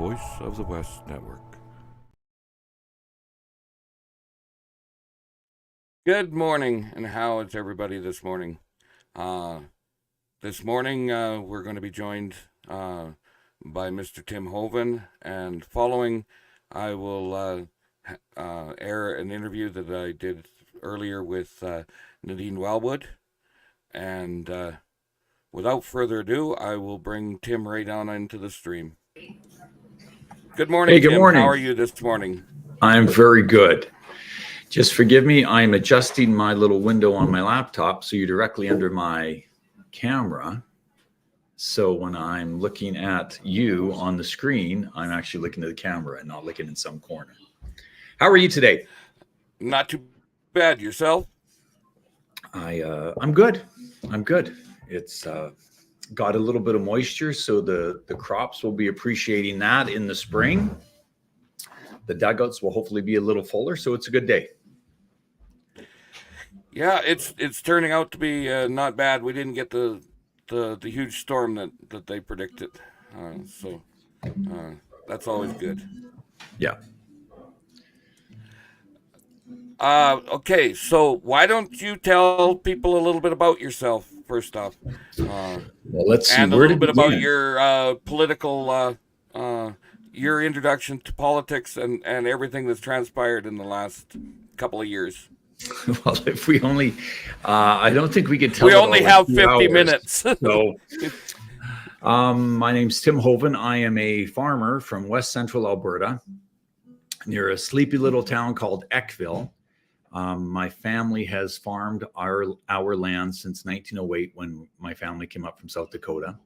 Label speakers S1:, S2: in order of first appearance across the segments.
S1: Voice of the West Network. Good morning, and how is everybody this morning? This morning we're going to be joined by Mr. Tim Hoven, and following I will air an interview that I did earlier with Nadine Wellwood, and without further ado, I will bring Tim right on into the stream. Good morning,
S2: Good
S1: Tim.
S2: morning.
S1: How are you this morning?
S2: I'm very good. Just forgive me, I'm adjusting my little window on my laptop so you're directly under my camera. So when I'm looking at you on the screen, I'm actually looking at the camera and not looking in some corner. How are you today?
S1: Not too bad. Yourself?
S2: I'm good. I'm good. It's got a little bit of moisture, so the crops will be appreciating that in the spring. The dugouts will hopefully be a little fuller, so it's a good day.
S1: Yeah, it's turning out to be not bad. We didn't get the huge storm that they predicted, so that's always good.
S2: Yeah.
S1: Okay, so why don't you tell people a little bit about yourself first off?
S2: Well, let's see.
S1: And a
S2: Where
S1: little
S2: to
S1: bit about
S2: begin?
S1: your political, your introduction to politics and everything that's transpired in the last couple of years.
S2: Well, if we only, I don't think we could tell.
S1: We only have 50
S2: hours.
S1: minutes.
S2: So, my name's Tim Hoven. I am a farmer from West Central Alberta, near a sleepy little town called Eckville. My family has farmed our land since 1908 when my family came up from South Dakota.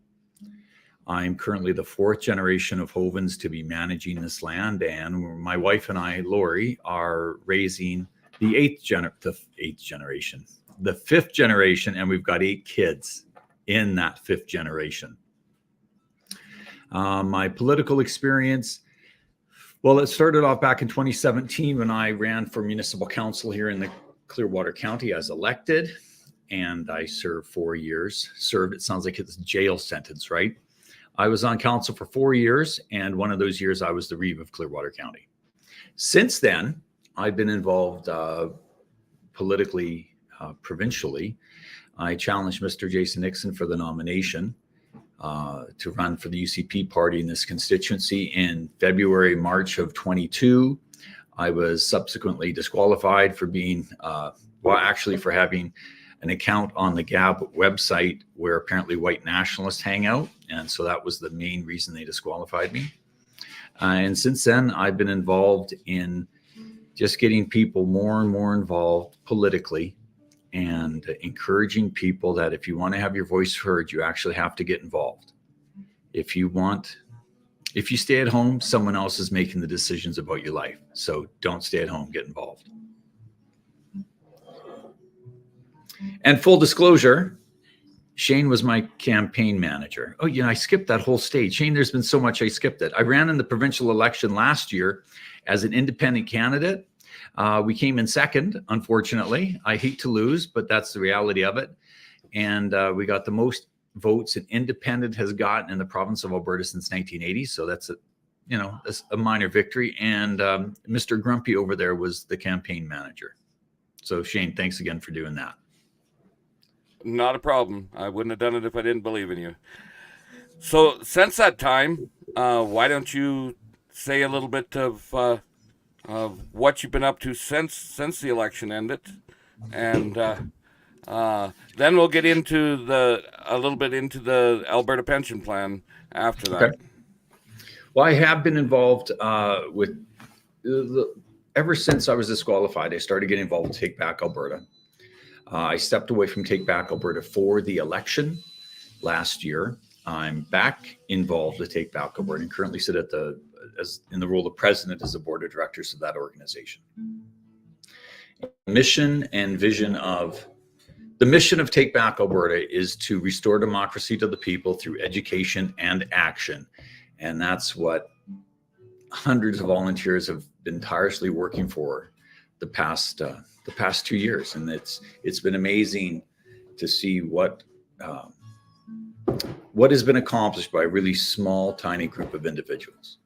S2: I'm currently the fourth generation of Hovens to be managing this land, and my wife and I, Lori, are raising the fifth generation, and we've got 8 kids in that 5th generation. My political experience, well, it started off back in 2017 when I ran for municipal council here in the Clearwater County as elected, and I served 4 years. Served, it sounds like it's a jail sentence, right? I was on council for 4 years, and one of those years I was the Reeve of Clearwater County. Since then, I've been involved politically, provincially. I challenged Mr. Jason Nixon for the nomination to run for the UCP party in this constituency in February, March of 22. I was subsequently disqualified for being, for having an account on the GAB website where apparently white nationalists hang out. And so that was the main reason they disqualified me. And since then, I've been involved in just getting people more and more involved politically and encouraging people that if you want to have your voice heard, you actually have to get involved. If you stay at home, someone else is making the decisions about your life. So don't stay at home, get involved. And full disclosure, Shane was my campaign manager. Oh, I skipped that whole stage. Shane, there's been so much I skipped it. I ran in the provincial election last year as an independent candidate. We came in second, unfortunately. I hate to lose, but that's the reality of it. And we got the most votes an independent has gotten in the province of Alberta since 1980. So that's a minor victory. And Mr. Grumpy over there was the campaign manager. So Shane, thanks again for doing that.
S1: Not a problem. I wouldn't have done it if I didn't believe in you. So since that time, why don't you say a little bit of what you've been up to since the election ended, and then we'll get into a little bit into the Alberta Pension Plan after that.
S2: Okay. Well, I have been involved with ever since I was disqualified. I started getting involved with Take Back Alberta. I stepped away from Take Back Alberta for the election last year. I'm back involved with Take Back Alberta and currently sit in the role of president as the board of directors of that organization. Mission and vision of the mission of Take Back Alberta is to restore democracy to the people through education and action. And that's what hundreds of volunteers have been tirelessly working for the past 2 years. And it's been amazing to see what has been accomplished by a really small, tiny group of individuals.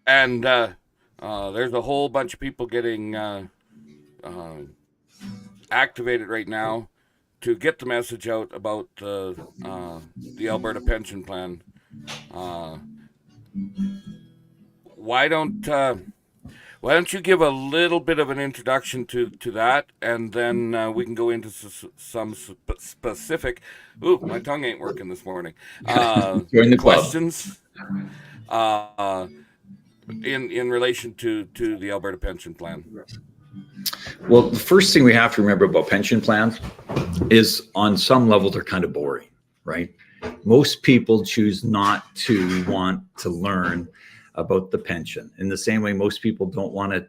S1: And there's a whole bunch of people getting activated right now to get the message out about the Alberta Pension Plan. Why don't you give a little bit of an introduction to that, and then we can go into some specific. Ooh, my tongue ain't working this morning.
S2: Join the club.
S1: Questions in relation to the Alberta Pension Plan.
S2: Well, the first thing we have to remember about pension plans is, on some level, they're kind of boring, right? Most people choose not to want to learn about the pension. In the same way, most people don't want to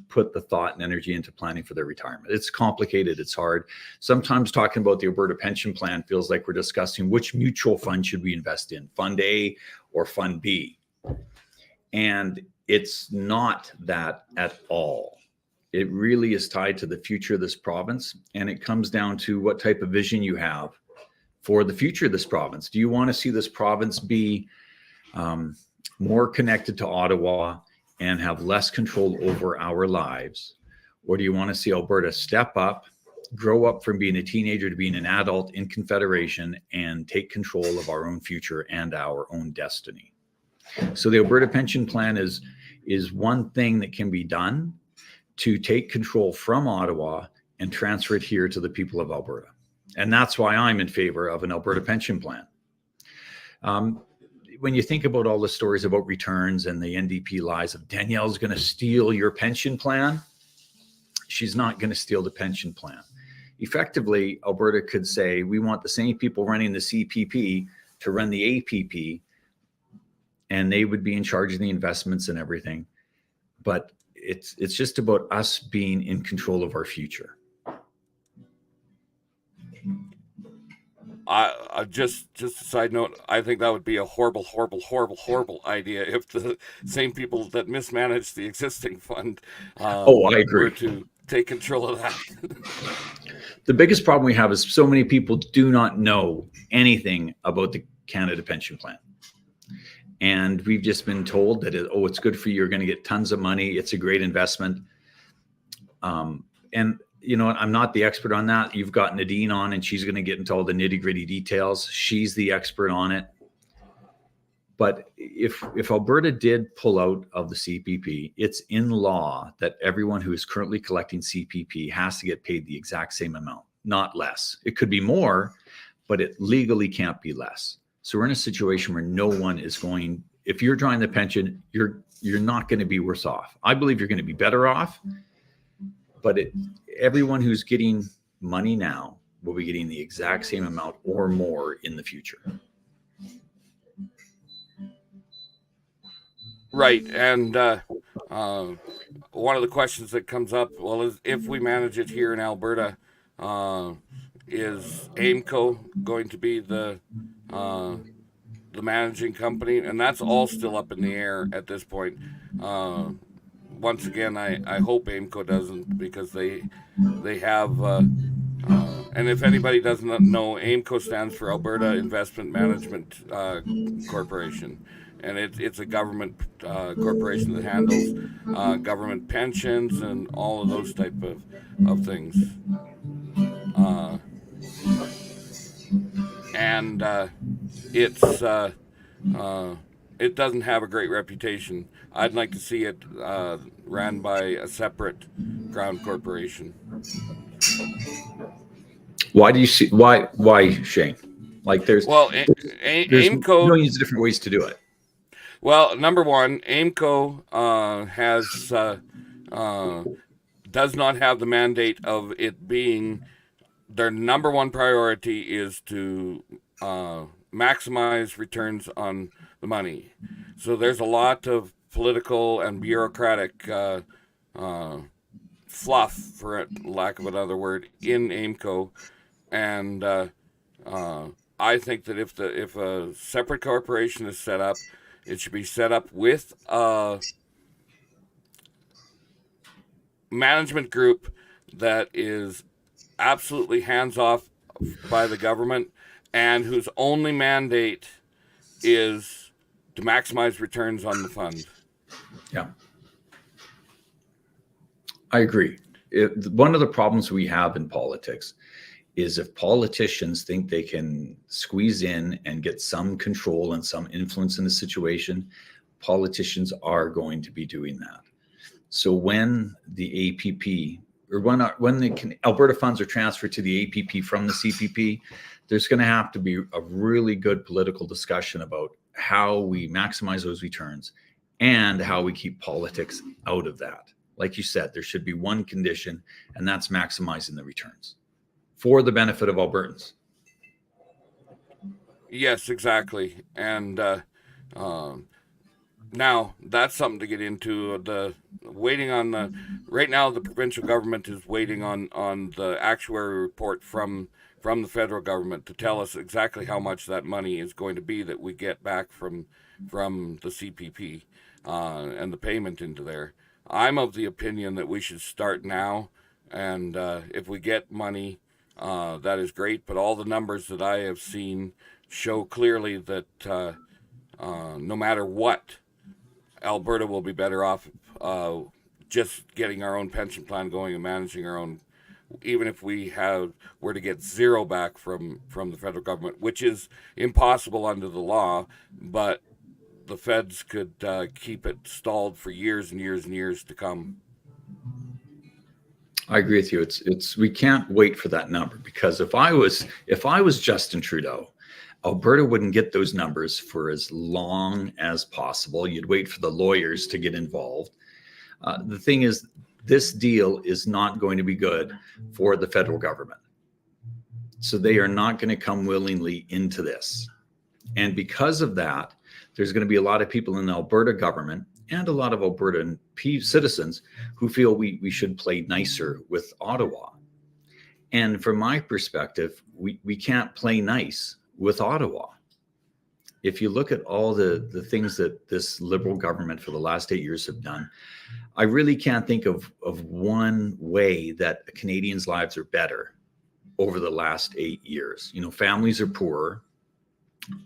S2: put the thought and energy into planning for their retirement. It's complicated, it's hard. Sometimes talking about the Alberta Pension Plan feels like we're discussing which mutual fund should we invest in, Fund A or Fund B. And it's not that at all. It really is tied to the future of this province, and it comes down to what type of vision you have for the future of this province. Do you want to see this province be more connected to Ottawa and have less control over our lives? Or do you want to see Alberta step up, grow up from being a teenager to being an adult in Confederation, and take control of our own future and our own destiny? So the Alberta Pension Plan is one thing that can be done to take control from Ottawa and transfer it here to the people of Alberta. And that's why I'm in favor of an Alberta Pension Plan. When you think about all the stories about returns and the NDP lies of Danielle's going to steal your pension plan, she's not going to steal the pension plan. Effectively, Alberta could say, we want the same people running the CPP to run the APP, and they would be in charge of the investments and everything. But it's just about us being in control of our future.
S1: I just a side note, I think that would be a horrible idea if the same people that mismanage the existing fund
S2: I agree.
S1: were to take control of that.
S2: The biggest problem we have is so many people do not know anything about the Canada Pension Plan. And we've just been told that, it's good for you. You're going to get tons of money. It's a great investment. And you know what? I'm not the expert on that. You've got Nadine on, and she's going to get into all the nitty gritty details. She's the expert on it. But if Alberta did pull out of the CPP, it's in law that everyone who is currently collecting CPP has to get paid the exact same amount, not less. It could be more, but it legally can't be less. So we're in a situation where no one is going, if you're drawing the pension, you're not going to be worse off. I believe you're going to be better off, but everyone who's getting money now will be getting the exact same amount or more in the future.
S1: Right. And one of the questions that comes up, is if we manage it here in Alberta, is AIMCO going to be the managing company? And that's all still up in the air at this point. Once again, I hope AIMCO doesn't, because they have, and if anybody doesn't know, AIMCO stands for Alberta Investment Management Corporation. And it's a government corporation that handles government pensions and all of those type of things. And it doesn't have a great reputation. I'd like to see it ran by a separate Crown corporation.
S2: Why do you see why Shane? Like there's
S1: AIMCO
S2: millions of different ways to do it.
S1: Well, number one, AIMCO does not have the mandate of it being their number one priority is to maximize returns on the money. So there's a lot of political and bureaucratic fluff, for lack of another word, in AIMCO, and I think that if a separate corporation is set up, it should be set up with a management group that is absolutely hands-off by the government and whose only mandate is to maximize returns on the fund.
S2: Yeah, I agree. One of the problems we have in politics is if politicians think they can squeeze in and get some control and some influence in the situation, politicians are going to be doing that. So when the APP or when the Alberta funds are transferred to the APP from the CPP, there's going to have to be a really good political discussion about how we maximize those returns and how we keep politics out of that. Like you said, there should be one condition, and that's maximizing the returns for the benefit of Albertans.
S1: Yes, exactly. And now that's something to get into. The waiting on the right now, the provincial government is waiting on the actuary report from the federal government to tell us exactly how much that money is going to be that we get back from the CPP and the payment into there. I'm of the opinion that we should start now, and if we get money, that is great. But all the numbers that I have seen show clearly that no matter what, Alberta will be better off just getting our own pension plan going and managing our own, even if we were to get zero back from the federal government, which is impossible under the law, but the feds could keep it stalled for years and years and years to come.
S2: I agree with you. It's we can't wait for that number, because if I was Justin Trudeau, Alberta wouldn't get those numbers for as long as possible. You'd wait for the lawyers to get involved. The thing is, this deal is not going to be good for the federal government. So they are not going to come willingly into this. And because of that, there's going to be a lot of people in the Alberta government and a lot of Albertan citizens who feel we should play nicer with Ottawa. And from my perspective, we can't play nice with Ottawa. If you look at all the things that this Liberal government for the last 8 years have done, I really can't think of one way that Canadians' lives are better over the last 8 years. You know, families are poorer.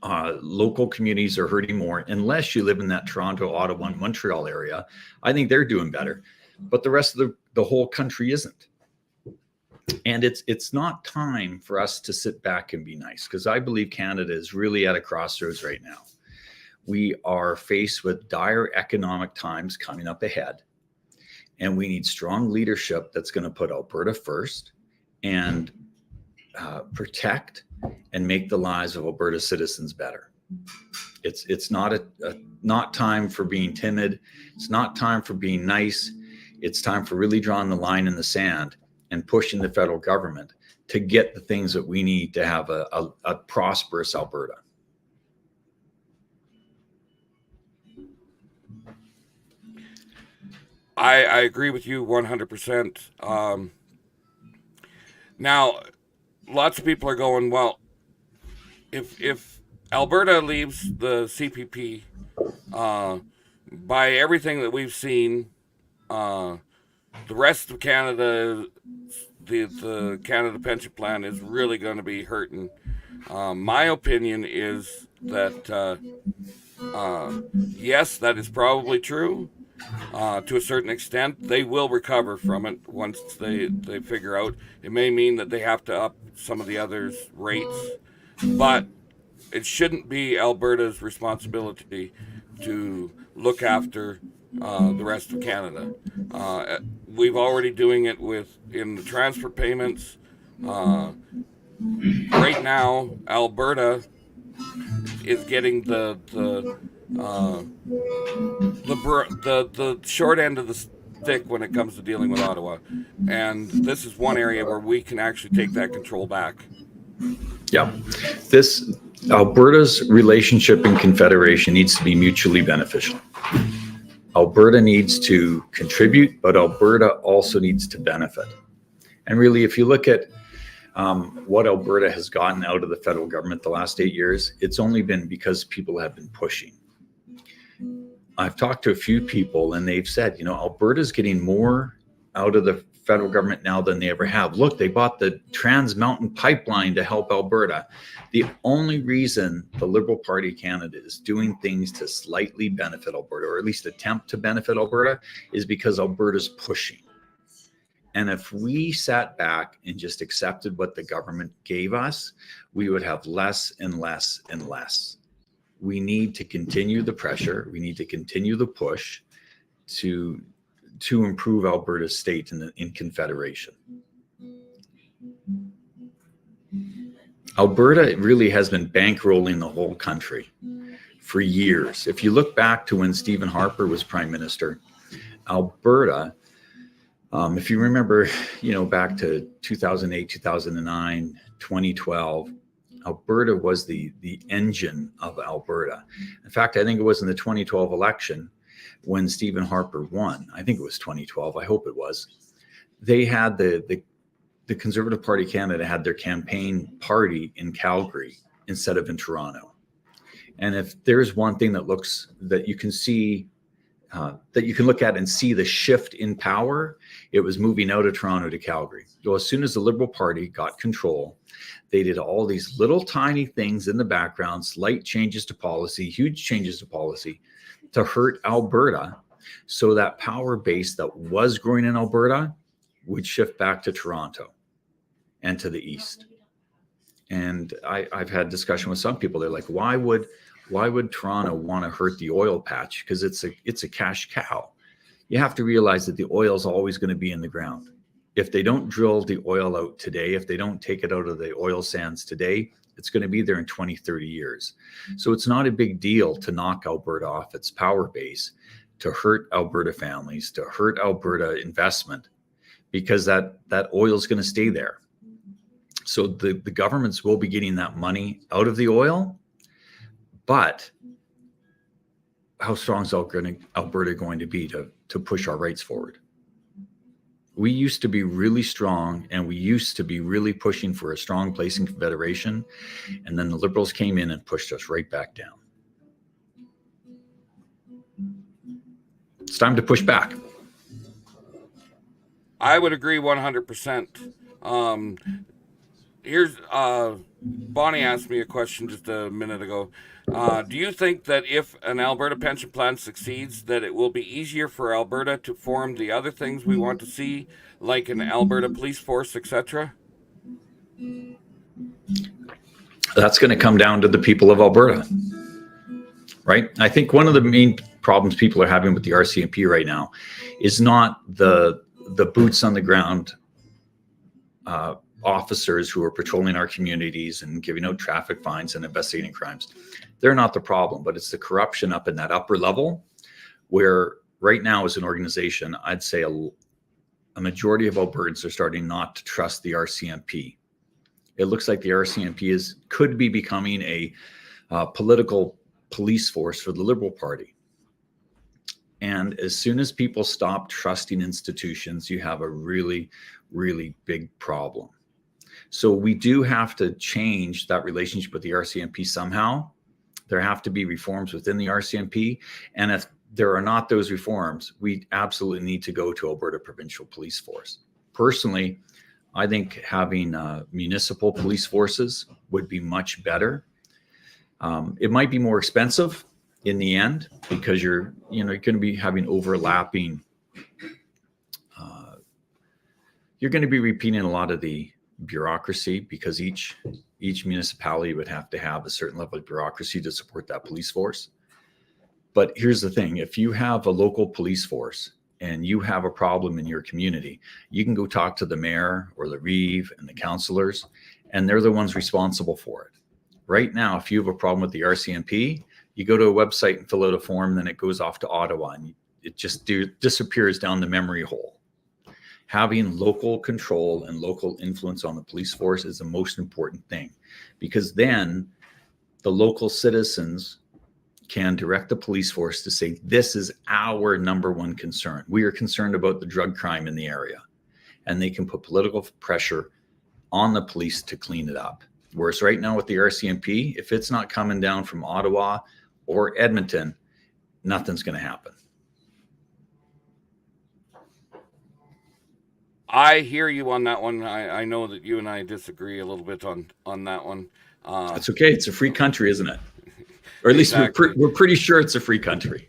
S2: Local communities are hurting more, unless you live in that Toronto, Ottawa, and Montreal area. I think they're doing better, but the rest of the whole country isn't. And it's not time for us to sit back and be nice, because I believe Canada is really at a crossroads right now. We are faced with dire economic times coming up ahead, and we need strong leadership that's going to put Alberta first and protect and make the lives of Alberta citizens better. It's not time for being timid. It's not time for being nice. It's time for really drawing the line in the sand and pushing the federal government to get the things that we need to have a prosperous Alberta.
S1: I agree with you 100%. Now, lots of people are going, well, if Alberta leaves the CPP, by everything that we've seen, the rest of Canada, the Canada Pension Plan is really going to be hurting. My opinion is that, yes, that is probably true. To a certain extent, they will recover from it once they figure out. It may mean that they have to up some of the others' rates, but it shouldn't be Alberta's responsibility to look after the rest of Canada. We've already doing it in the transfer payments. Right now, Alberta is getting the short end of the stick when it comes to dealing with Ottawa, and this is one area where we can actually take that control back.
S2: Yeah, this Alberta's relationship in Confederation needs to be mutually beneficial. Alberta needs to contribute, but Alberta also needs to benefit. And really, if you look at what Alberta has gotten out of the federal government the last 8 years, it's only been because people have been pushing. I've talked to a few people and they've said, you know, Alberta's getting more out of the federal government now than they ever have. Look, they bought the Trans Mountain Pipeline to help Alberta. The only reason the Liberal Party Canada is doing things to slightly benefit Alberta, or at least attempt to benefit Alberta, is because Alberta's pushing. And if we sat back and just accepted what the government gave us, we would have less and less and less. We need to continue the pressure. We need to continue the push to improve Alberta's state in Confederation. Alberta really has been bankrolling the whole country for years. If you look back to when Stephen Harper was Prime Minister, Alberta, if you remember, back to 2008, 2009, 2012, Alberta was the engine of Alberta. In fact, I think it was in the 2012 election when Stephen Harper won. I think it was 2012. I hope it was. They had the Conservative Party Canada had their campaign party in Calgary instead of in Toronto. And if there's one thing that you can see, that you can look at and see the shift in power, it was moving out of Toronto to Calgary. So as soon as the Liberal Party got control, they did all these little tiny things in the background, slight changes to policy, huge changes to policy to hurt Alberta, so that power base that was growing in Alberta would shift back to Toronto and to the east. And I've had discussion with some people. They're like, why would Toronto want to hurt the oil patch? Because it's a cash cow. You have to realize that the oil is always going to be in the ground. If they don't drill the oil out today, if they don't take it out of the oil sands today, it's going to be there in 20, 30 years. So it's not a big deal to knock Alberta off its power base, to hurt Alberta families, to hurt Alberta investment, because that oil is going to stay there. So the governments will be getting that money out of the oil, but how strong is Alberta going to be to push our rights forward? We used to be really strong, and we used to be really pushing for a strong place in Confederation, and then the Liberals came in and pushed us right back down. It's time to push back.
S1: I would agree 100%. Here's Bonnie asked me a question just a minute ago. Do you think that if an Alberta pension plan succeeds, that it will be easier for Alberta to form the other things we want to see, like an Alberta police force, etc.?
S2: That's going to come down to the people of Alberta, right? I think one of the main problems people are having with the RCMP right now is not the boots on the ground officers who are patrolling our communities and giving out traffic fines and investigating crimes. They're not the problem, but it's the corruption up in that upper level, where right now as an organization, I'd say a majority of Albertans are starting not to trust the RCMP. It looks like the RCMP could be becoming a political police force for the Liberal Party. And as soon as people stop trusting institutions, you have a really, really big problem. So we do have to change that relationship with the RCMP somehow. There have to be reforms within the RCMP. And if there are not those reforms, we absolutely need to go to Alberta Provincial Police Force. Personally, I think having municipal police forces would be much better. It might be more expensive in the end, because you're going to be having overlapping. You're going to be repeating a lot of the bureaucracy, because each municipality would have to have a certain level of bureaucracy to support that police force. But here's the thing: if you have a local police force and you have a problem in your community, you can go talk to the mayor or the reeve and the councillors, and they're the ones responsible for it. Right now, if you have a problem with the RCMP, you go to a website and fill out a form, then it goes off to Ottawa, and it just disappears down the memory hole. Having local control and local influence on the police force is the most important thing, because then the local citizens can direct the police force to say, this is our number one concern. We are concerned about the drug crime in the area, and they can put political pressure on the police to clean it up. Whereas right now with the RCMP, if it's not coming down from Ottawa or Edmonton, nothing's going to happen.
S1: I hear you on that one. I know that you and I disagree a little bit on that one.
S2: That's okay. It's a free country, isn't it? Or at least
S1: Exactly.
S2: we're pretty sure it's a free country.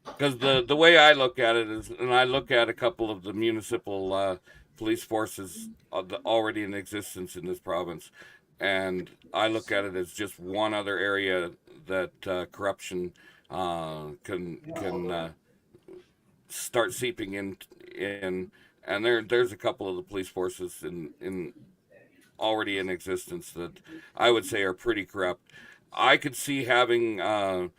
S1: Because the way I look at it is, and I look at a couple of the municipal police forces already in existence in this province, and I look at it as just one other area that corruption can start seeping in, and there's a couple of the police forces in already in existence that I would say are pretty corrupt. I could see having a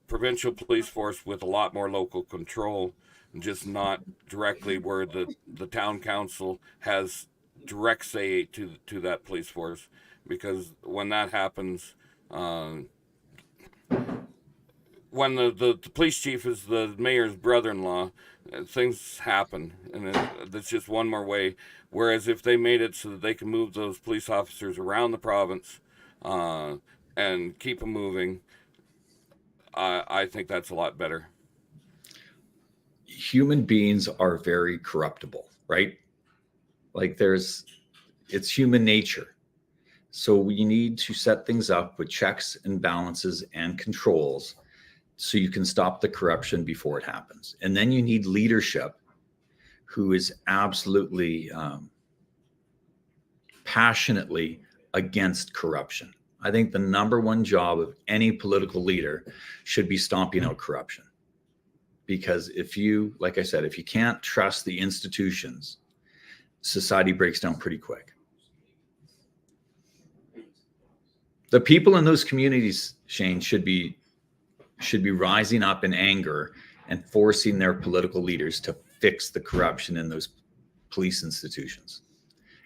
S1: provincial police force with a lot more local control, just not directly where the town council has direct say to that police force, because when that happens, when the police chief is the mayor's brother-in-law, things happen, and that's just one more way. Whereas if they made it so that they can move those police officers around the province and keep them moving, I think that's a lot better.
S2: Human beings are very corruptible, right? Like it's human nature. So we need to set things up with checks and balances and controls so you can stop the corruption before it happens. And then you need leadership who is absolutely passionately against corruption. I think the number one job of any political leader should be stomping out corruption. Because like I said, if you can't trust the institutions, society breaks down pretty quick. The people in those communities, Shane, should be rising up in anger and forcing their political leaders to fix the corruption in those police institutions.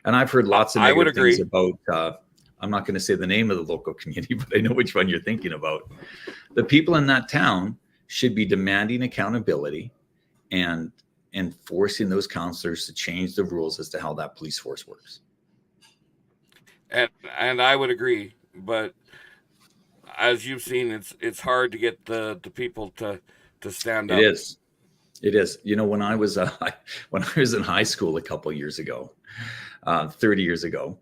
S2: And I've heard lots of negative things about, I'm not going to say the name of the local community, but I know which one you're thinking about. The people in that town should be demanding accountability and forcing those councillors to change the rules as to how that police force works.
S1: And I would agree, but as you've seen, it's hard to get the people to stand up.
S2: It is. You know, when I was in high school a couple of years ago, 30 years ago,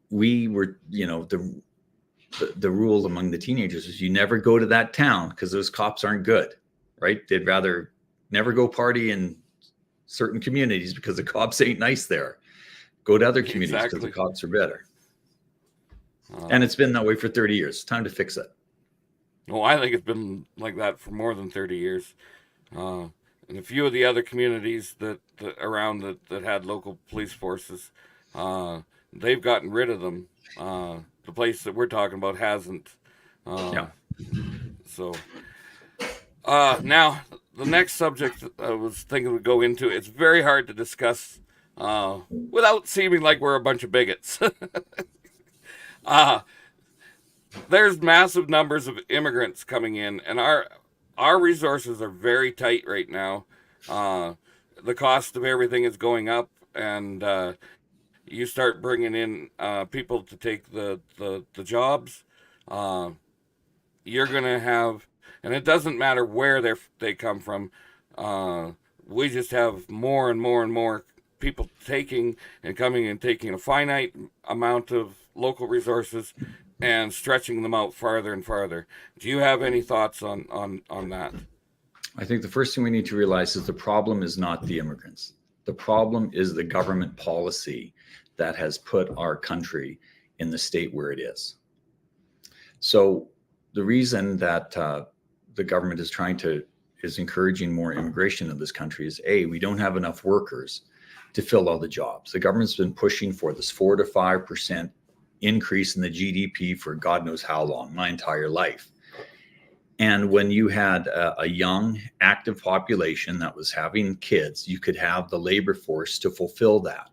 S2: we were, the rule among the teenagers is you never go to that town because those cops aren't good, right? They'd rather never go party in certain communities because the cops ain't nice there. Go to other communities because the cops are better. And it's been that way for 30 years. Time to fix it.
S1: Well, I think it's been like that for more than 30 years. And a few of the other communities that had local police forces, they've gotten rid of them. The place that we're talking about hasn't. So now the next subject I was thinking we'd go into, it's very hard to discuss without seeming like we're a bunch of bigots. There's massive numbers of immigrants coming in, and our resources are very tight right now. The cost of everything is going up, and you start bringing in people to take the jobs. You're gonna have, and it doesn't matter where they come from. We just have more and more and more people taking and coming and taking a finite amount of local resources and stretching them out farther and farther. Do you have any thoughts on that?
S2: I think the first thing we need to realize is the problem is not the immigrants. The problem is the government policy that has put our country in the state where it is. So the reason that the government is encouraging more immigration in this country is we don't have enough workers to fill all the jobs. The government's been pushing for this 4 to 5% increase in the GDP for God knows how long, my entire life. And when you had a young, active population that was having kids, you could have the labor force to fulfill that.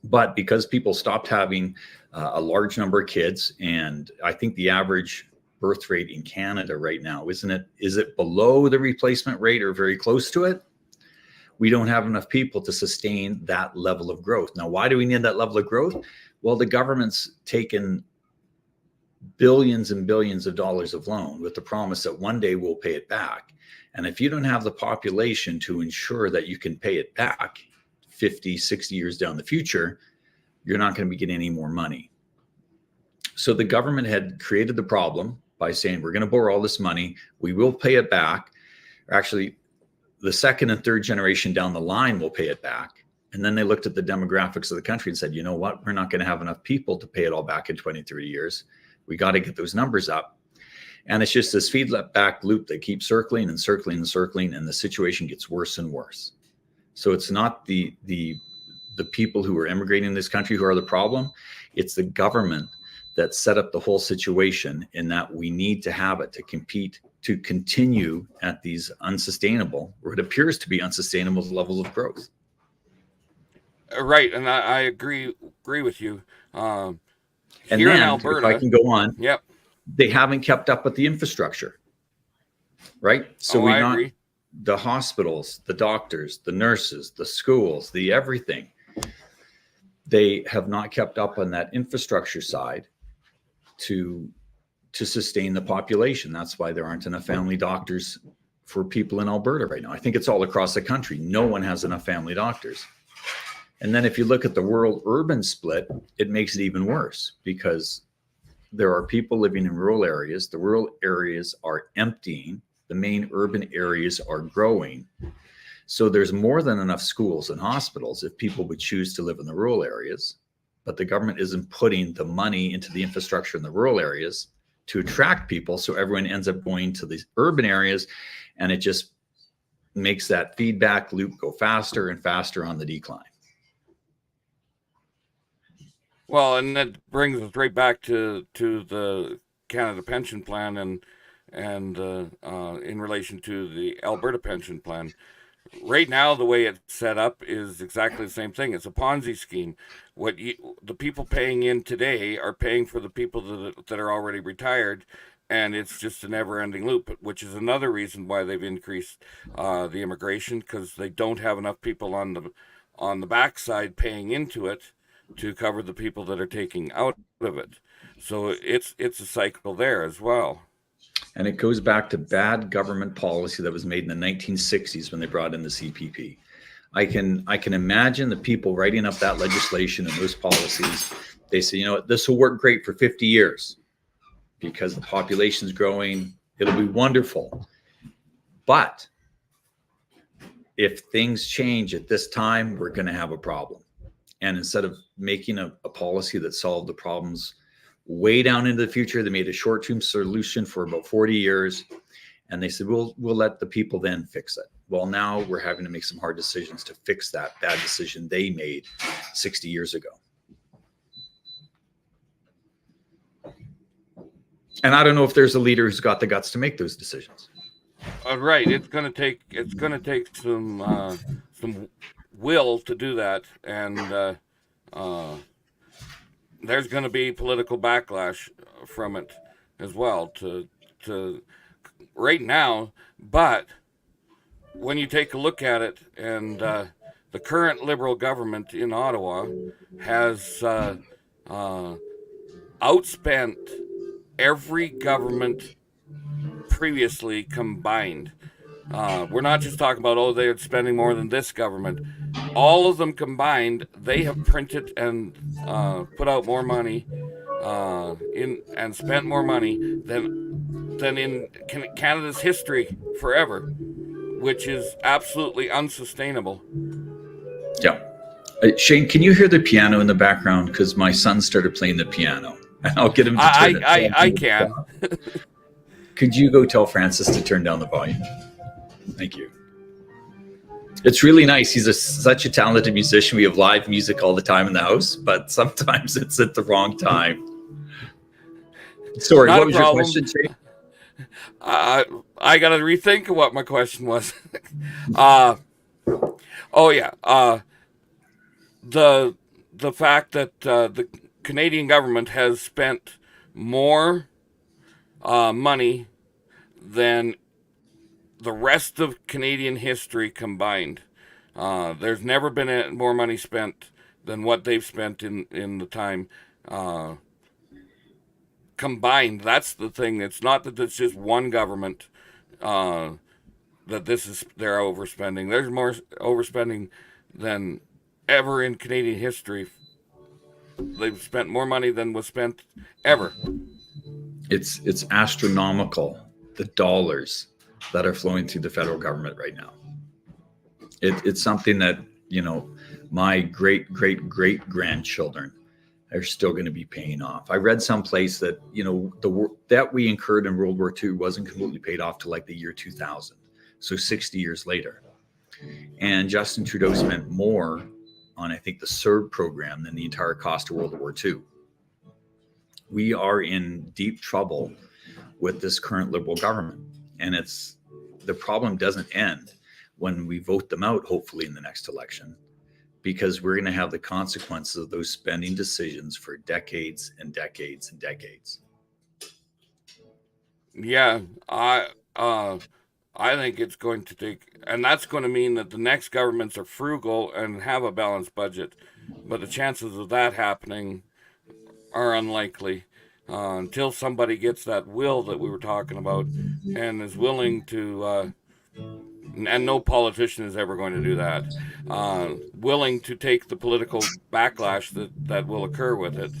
S2: But because people stopped having a large number of kids, and I think the average birth rate in Canada right now, is it below the replacement rate or very close to it? We don't have enough people to sustain that level of growth. Now, why do we need that level of growth? Well, the government's taken billions and billions of dollars of loan with the promise that one day we'll pay it back. And if you don't have the population to ensure that you can pay it back, 50, 60 years down the future, you're not going to be getting any more money. So the government had created the problem by saying, we're going to borrow all this money. We will pay it back. Actually, the second and third generation down the line will pay it back. And then they looked at the demographics of the country and said, you know what? We're not going to have enough people to pay it all back in 20, 30 years. We got to get those numbers up. And it's just this feedback loop that keeps circling and circling and circling, and the situation gets worse and worse. So it's not the people who are immigrating in this country who are the problem. It's the government that set up the whole situation, in that we need to have it to compete, to continue at these unsustainable, or it appears to be unsustainable levels of growth.
S1: Right, and I agree with you.
S2: And
S1: Here
S2: then,
S1: in Alberta,
S2: if I can go on,
S1: yep,
S2: they haven't kept up with the infrastructure, right? So
S1: I agree.
S2: The hospitals, the doctors, the nurses, the schools, the everything, they have not kept up on that infrastructure side to sustain the population. That's why there aren't enough family doctors for people in Alberta right now. I think it's all across the country. No one has enough family doctors. And then if you look at the rural urban split, it makes it even worse, because there are people living in rural areas. The rural areas are emptying. The main urban areas are growing. So there's more than enough schools and hospitals if people would choose to live in the rural areas, but the government isn't putting the money into the infrastructure in the rural areas to attract people. So everyone ends up going to these urban areas, and it just makes that feedback loop go faster and faster on the decline.
S1: Well, and that brings us right back to the Canada Pension Plan and in relation to the Alberta Pension Plan. Right now, the way it's set up is exactly the same thing. It's a Ponzi scheme. The people paying in today are paying for the people that are already retired, and it's just a never-ending loop, which is another reason why they've increased the immigration, because they don't have enough people on the backside paying into it to cover the people that are taking out of it. So it's a cycle there as well.
S2: And it goes back to bad government policy that was made in the 1960s when they brought in the CPP. I can imagine the people writing up that legislation and those policies. They say, you know what, this will work great for 50 years because the population's growing. It'll be wonderful. But if things change at this time, we're going to have a problem. And instead of making a policy that solved the problems way down into the future, they made a short-term solution for about 40 years. And they said, we'll let the people then fix it. Well, now we're having to make some hard decisions to fix that bad decision they made 60 years ago. And I don't know if there's a leader who's got the guts to make those decisions.
S1: Right. It's gonna take some will to do that, and there's going to be political backlash from it as well to right now. But when you take a look at it, and the current Liberal government in Ottawa has outspent every government previously combined. We're not just talking about, they're spending more than this government. All of them combined, they have printed and put out more money and spent more money than in Canada's history forever, which is absolutely unsustainable.
S2: Yeah. Shane, can you hear the piano in the background? Because my son started playing the piano. I'll get him to turn it down.
S1: I can.
S2: Could you go tell Francis to turn down the volume? Thank you. It's really nice. He's such a talented musician. We have live music all the time in the house, but sometimes it's at the wrong time. Sorry,
S1: Not
S2: what was your question, Shane?
S1: I got to rethink what my question was. The fact that the Canadian government has spent more money than the rest of Canadian history combined. There's never been more money spent than what they've spent in the time combined. That's the thing. It's not that it's just one government that they're overspending. There's more overspending than ever in Canadian history. They've spent more money than was spent ever.
S2: It's astronomical, the dollars that are flowing through the federal government right now. It's something that, my great grandchildren are still going to be paying off. I read someplace that, the debt we incurred in World War II wasn't completely paid off till like the year 2000. So 60 years later. And Justin Trudeau spent more on, I think, the CERB program than the entire cost of World War II. We are in deep trouble with this current Liberal government. And the problem doesn't end when we vote them out, hopefully in the next election, because we're going to have the consequences of those spending decisions for decades and decades and decades.
S1: Yeah, I think it's going to take, and that's going to mean that the next governments are frugal and have a balanced budget. But the chances of that happening are unlikely until somebody gets that will that we were talking about and is willing to, and no politician is ever going to do that, willing to take the political backlash that will occur with it.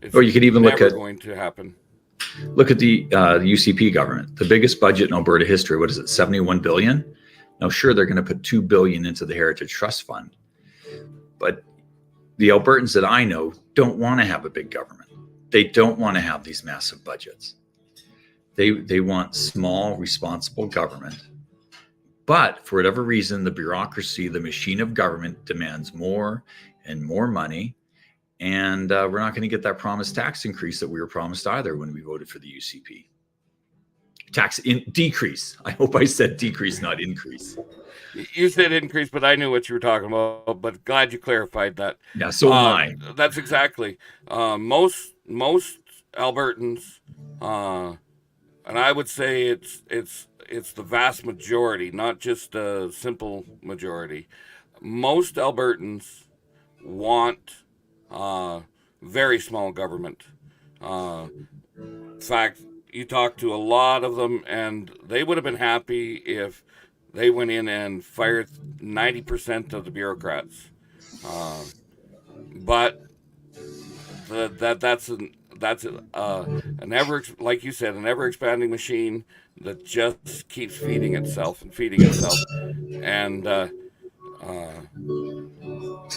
S1: It's
S2: or you could even look at
S1: going to happen.
S2: Look at the UCP government, the biggest budget in Alberta history. What is it, 71 billion? Now, sure, they're going to put 2 billion into the Heritage Trust Fund, but the Albertans that I know don't want to have a big government. They don't want to have these massive budgets. They want small, responsible government. But for whatever reason, the bureaucracy, the machine of government demands more and more money. And we're not going to get that promised tax increase that we were promised either when we voted for the UCP. Decrease. I hope I said decrease, not increase.
S1: You said increase, but I knew what you were talking about. But glad you clarified that.
S2: Yeah, so am I.
S1: That's exactly. Most Albertans, and I would say it's the vast majority, not just a simple majority. Most Albertans want very small government. In fact, you talk to a lot of them, and they would have been happy if they went in and fired 90% of the bureaucrats. But that's an ever, like you said, an ever expanding machine that just keeps feeding itself and feeding itself. And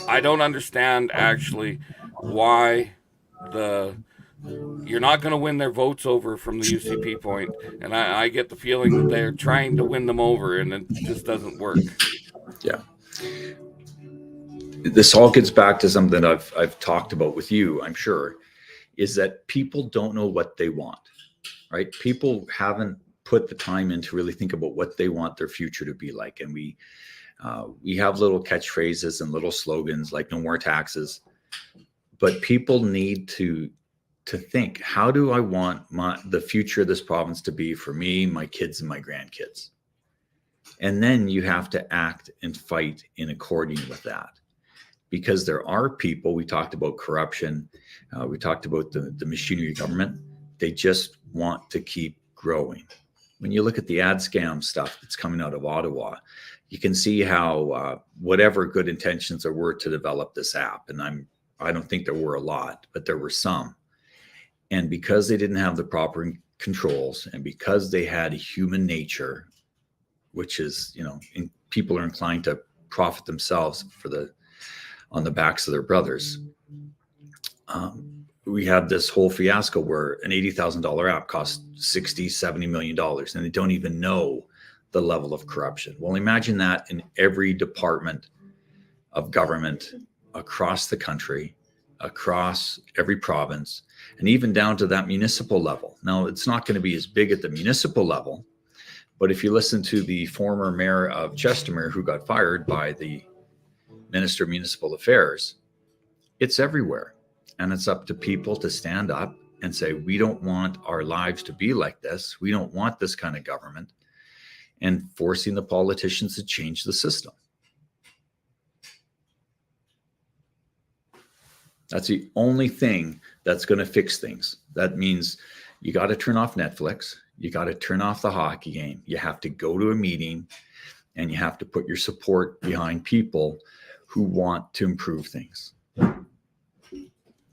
S1: I don't understand actually why you're not going to win their votes over from the UCP point, and I get the feeling that they're trying to win them over, and it just doesn't work.
S2: Yeah, this all gets back to something I've talked about with you, I'm sure, is that people don't know what they want, right? People haven't put the time in to really think about what they want their future to be like, and we have little catchphrases and little slogans like no more taxes, but people need to think, how do I want the future of this province to be for me, my kids, and my grandkids? And then you have to act and fight in according with that. Because there are people, we talked about corruption, we talked about the machinery of government, they just want to keep growing. When you look at the ad scam stuff that's coming out of Ottawa, you can see how whatever good intentions there were to develop this app, and I don't think there were a lot, but there were some. And because they didn't have the proper controls, and because they had human nature, which is, people are inclined to profit themselves on the backs of their brothers. We had this whole fiasco where an $80,000 app cost $60-70 million, and they don't even know the level of corruption. Well, imagine that in every department of government across the country, across every province, and even down to that municipal level. Now, it's not going to be as big at the municipal level, but if you listen to the former mayor of Chestermere who got fired by the Minister of Municipal Affairs, it's everywhere. And it's up to people to stand up and say, we don't want our lives to be like this. We don't want this kind of government, and forcing the politicians to change the system. That's the only thing that's going to fix things. That means you got to turn off Netflix. You got to turn off the hockey game. You have to go to a meeting, and you have to put your support behind people who want to improve things.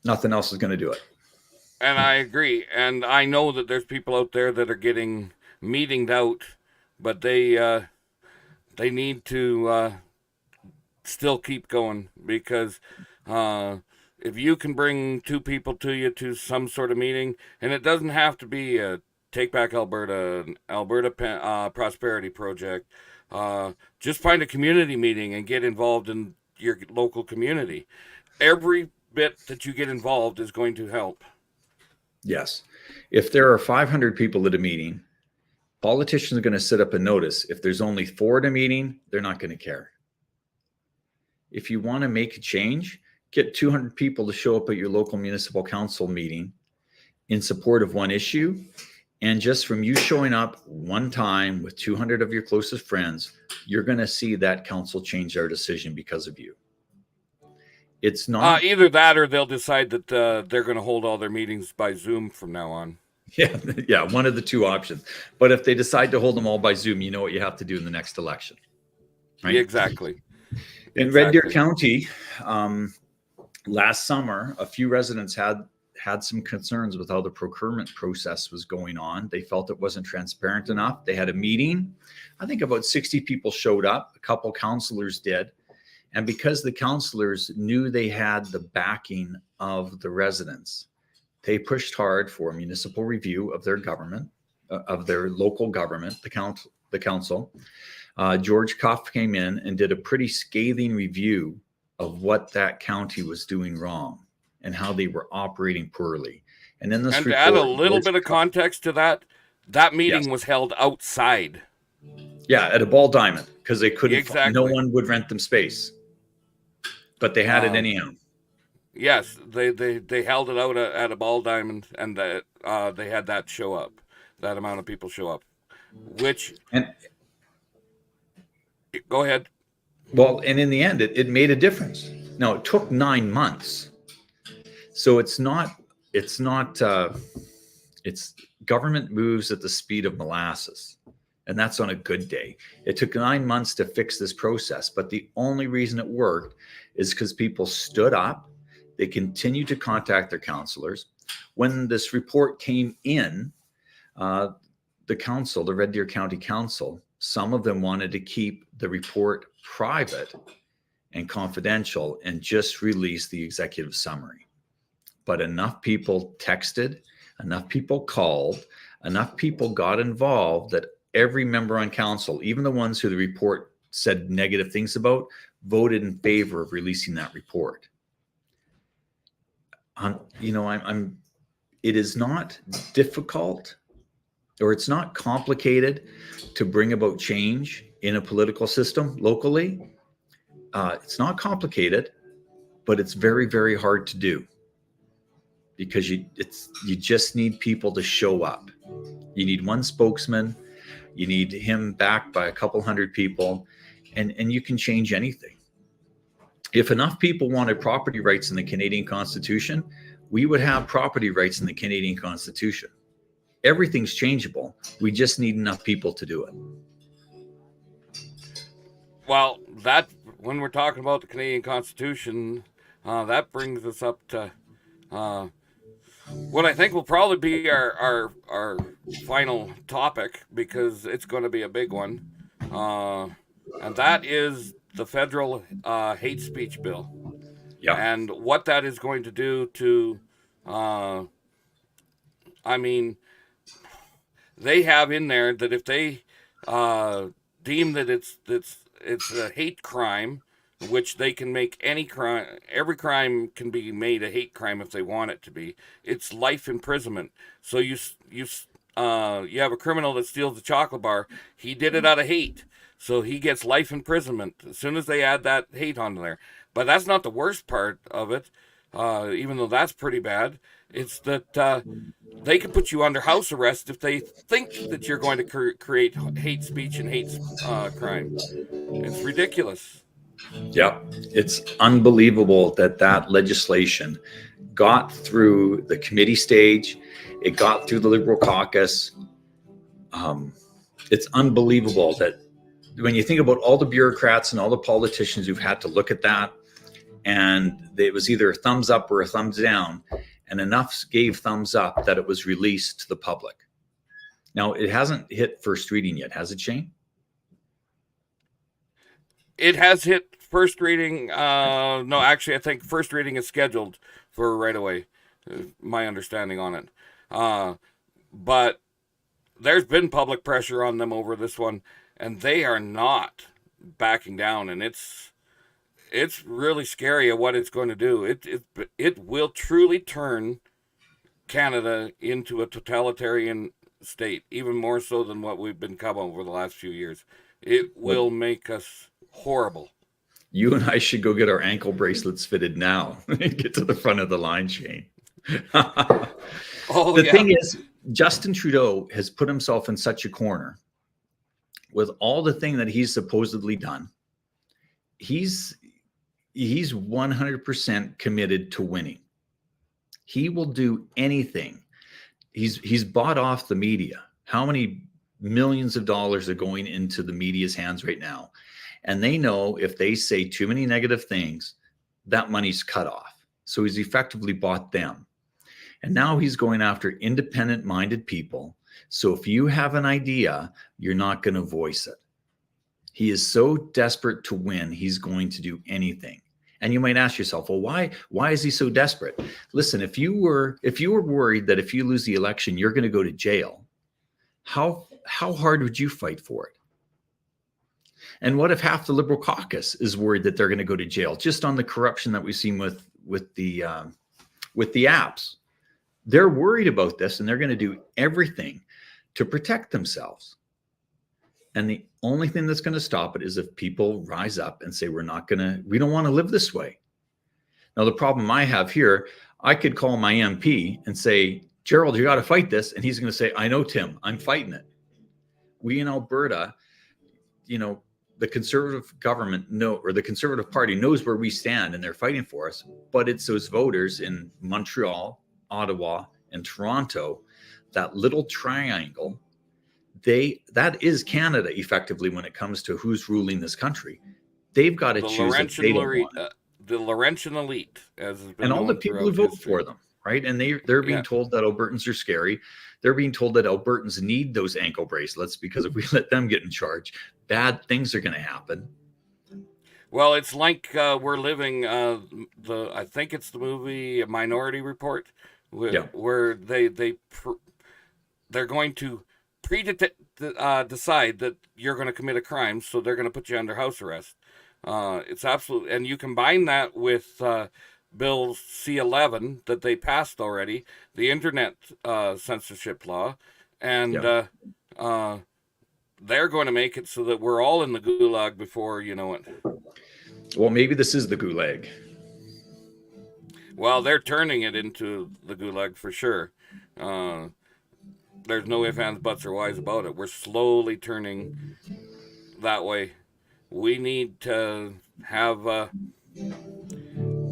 S2: Nothing else is going to do it.
S1: And I agree. And I know that there's people out there that are getting meetinged out, but they need to still keep going, because if you can bring two people to you to some sort of meeting, and it doesn't have to be a Take Back Alberta, Prosperity Project, just find a community meeting and get involved in your local community. Every bit that you get involved is going to help.
S2: Yes. If there are 500 people at a meeting, politicians are going to set up a notice. If there's only 4 at a meeting, they're not going to care. If you want to make a change, get 200 people to show up at your local municipal council meeting in support of one issue. And just from you showing up one time with 200 of your closest friends, you're going to see that council change their decision because of you. It's not
S1: either that, or they'll decide that they're going to hold all their meetings by Zoom from now on.
S2: Yeah, one of the two options. But if they decide to hold them all by Zoom, you know what you have to do in the next election. Right?
S1: Exactly.
S2: In Red Deer County, last summer, a few residents had some concerns with how the procurement process was going on. They felt it wasn't transparent enough. They had a meeting. I think about 60 people showed up. A couple councillors did. And because the councillors knew they had the backing of the residents, they pushed hard for a municipal review of their government, of their local government, the council. George Cuff came in and did a pretty scathing review of what that county was doing wrong and how they were operating poorly. And in this report,
S1: to add a little bit of context to that, that meeting was held outside.
S2: Yeah, at a ball diamond, because they couldn't.
S1: Exactly.
S2: No one would rent them space, but they had it anyhow.
S1: Yes, they held it out at a ball diamond, and they had that show up, that amount of people show up, go ahead.
S2: Well, and in the end, it made a difference. Now, it took 9 months. So it's government moves at the speed of molasses. And that's on a good day. It took 9 months to fix this process. But the only reason it worked is because people stood up. They continued to contact their councillors. When this report came in, the council, the Red Deer County Council, some of them wanted to keep the report private and confidential and just release the executive summary. But enough people texted, enough people called, enough people got involved that every member on council, even the ones who the report said negative things about, voted in favor of releasing that report. It is not difficult, or it's not complicated to bring about change in a political system locally. It's not complicated, but it's very, very hard to do, because you just need people to show up. You need one spokesman. You need him backed by a couple hundred people, and you can change anything. If enough people wanted property rights in the Canadian Constitution, we would have property rights in the Canadian Constitution. Everything's changeable. We just need enough people to do it.
S1: Well, when we're talking about the Canadian Constitution, that brings us up to what I think will probably be our final topic, because it's going to be a big one, and that is the federal hate speech bill.
S2: Yeah.
S1: And what that is going to do to, they have in there that if they deem that it's a hate crime, which they can make every crime can be made a hate crime if they want it to be. It's life imprisonment. So you have a criminal that steals a chocolate bar. He did it out of hate, so he gets life imprisonment as soon as they add that hate onto there. But that's not the worst part of it, even though that's pretty bad. It's that they can put you under house arrest if they think that you're going to create hate speech and hate crime. It's ridiculous.
S2: Yeah, it's unbelievable that legislation got through the committee stage. It got through the Liberal caucus. It's unbelievable that when you think about all the bureaucrats and all the politicians who've had to look at that, and it was either a thumbs up or a thumbs down, and enough gave thumbs up that it was released to the public. Now, it hasn't hit first reading yet, has it, Shane?
S1: It has hit first reading. No, actually, I think first reading is scheduled for right away. My understanding on it. But there's been public pressure on them over this one, and they are not backing down. And it's really scary at what it's going to do. It will truly turn Canada into a totalitarian state, even more so than what we've become over the last few years. It will make us horrible.
S2: You and I should go get our ankle bracelets fitted now and get to the front of the line, Shane. The thing is, Justin Trudeau has put himself in such a corner with all the thing that he's supposedly done. He's 100% committed to winning. He will do anything. He's bought off the media. How many millions of dollars are going into the media's hands right now? And they know if they say too many negative things, that money's cut off. So he's effectively bought them. And now he's going after independent-minded people. So if you have an idea, you're not going to voice it. He is so desperate to win, he's going to do anything. And you might ask yourself, well, why is he so desperate? Listen, if you were worried that if you lose the election, you're going to go to jail, how hard would you fight for it? And what if half the Liberal caucus is worried that they're going to go to jail just on the corruption that we've seen with the apps? They're worried about this, and they're going to do everything to protect themselves. And the only thing that's going to stop it is if people rise up and say, we don't want to live this way. Now, the problem I have here, I could call my MP and say, Gerald, you got to fight this. And he's going to say, I know, Tim, I'm fighting it. We in Alberta, the Conservative government the Conservative Party knows where we stand, and they're fighting for us. But it's those voters in Montreal, Ottawa, and Toronto, that little triangle, that is Canada effectively when it comes to who's ruling this country. They've got to choose
S1: the Laurentian elite, as has been
S2: and all the people who vote for them, right? And they're being told that Albertans are scary. They're being told that Albertans need those ankle bracelets because if we let them get in charge, bad things are going to happen.
S1: Well, it's like we're living I think it's the movie Minority Report, where they're going to decide that you're going to commit a crime, so they're going to put you under house arrest. It's absolute, and you combine that with Bill C-11 that they passed already, the internet censorship law, and they're going to make it so that we're all in the gulag before you know it.
S2: Well, maybe this is the gulag.
S1: Well, they're turning it into the gulag for sure. There's no ifs, ands, buts, or whys about it. We're slowly turning that way. We need to have a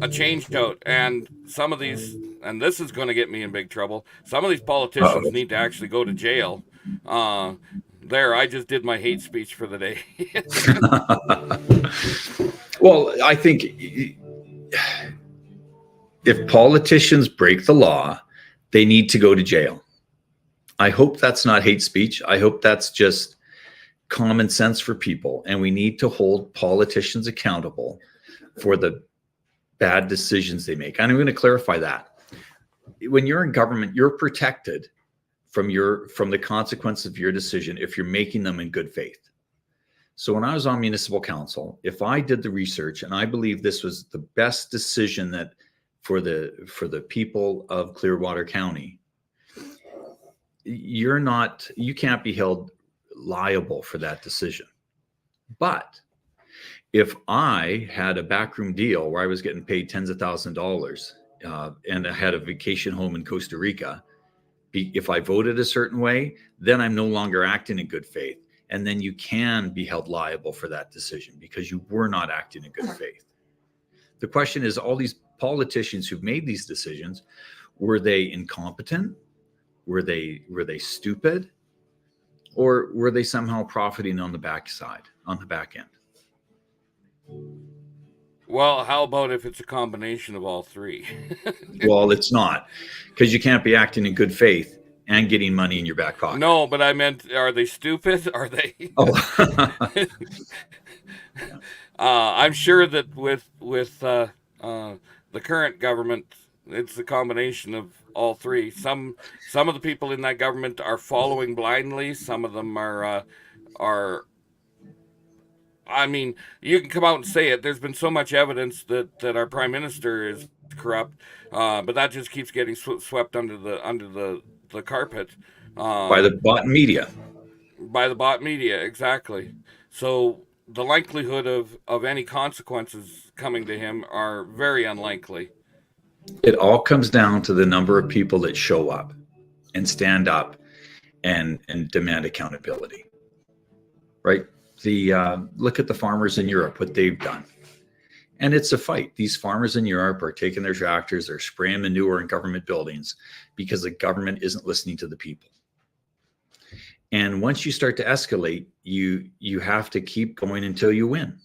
S1: change out. And some of these, and this is going to get me in big trouble, some of these politicians need to actually go to jail. I just did my hate speech for the day.
S2: Well, I think if politicians break the law, they need to go to jail. I hope that's not hate speech. I hope that's just common sense for people. And we need to hold politicians accountable for the bad decisions they make. And I'm going to clarify that. When you're in government, you're protected from the consequence of your decision if you're making them in good faith. So when I was on municipal council, if I did the research and I believe this was the best decision that for the people of Clearwater County, you can't be held liable for that decision. But if I had a backroom deal where I was getting paid tens of thousands of dollars and I had a vacation home in Costa Rica, if I voted a certain way, then I'm no longer acting in good faith. And then you can be held liable for that decision because you were not acting in good faith. The question is, all these politicians who've made these decisions, were they incompetent? Were they stupid? Or were they somehow profiting on the backside? on the back end.
S1: Well, how about if it's a combination of all three?
S2: Well, it's not, because you can't be acting in good faith and getting money in your back pocket.
S1: No, but I meant, are they stupid? Are they?
S2: Oh.
S1: I'm sure that with the current government, it's a combination of all three. Some of the people in that government are following blindly. Some of them are. I mean, you can come out and say it. There's been so much evidence that our prime minister is corrupt, but that just keeps getting swept under the carpet
S2: By the bot media.
S1: By the bot media, exactly. So the likelihood of any consequences coming to him are very unlikely.
S2: It all comes down to the number of people that show up and stand up and demand accountability, right? Look at the farmers in Europe, what they've done. And it's a fight. These farmers in Europe are taking their tractors, they're spraying manure in government buildings because the government isn't listening to the people. And once you start to escalate, you have to keep going until you win.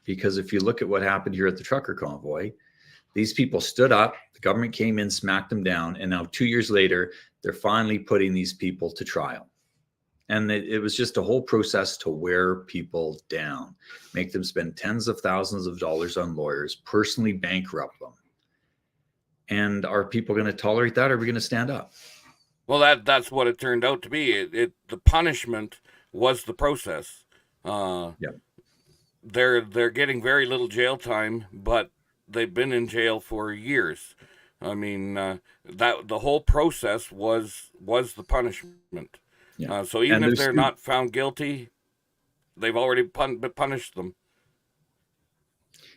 S2: Because if you look at what happened here at the trucker convoy, these people stood up, the government came in, smacked them down, and now 2 years later, they're finally putting these people to trial. And it was just a whole process to wear people down, make them spend tens of thousands of dollars on lawyers, personally bankrupt them. And are people going to tolerate that? Or are we going to stand up?
S1: Well, that's what it turned out to be. The punishment was the process.
S2: Yeah.
S1: They're getting very little jail time, but they've been in jail for years. I mean, that the whole process was the punishment.
S2: Yeah.
S1: So even if they're not found guilty, they've already punished them.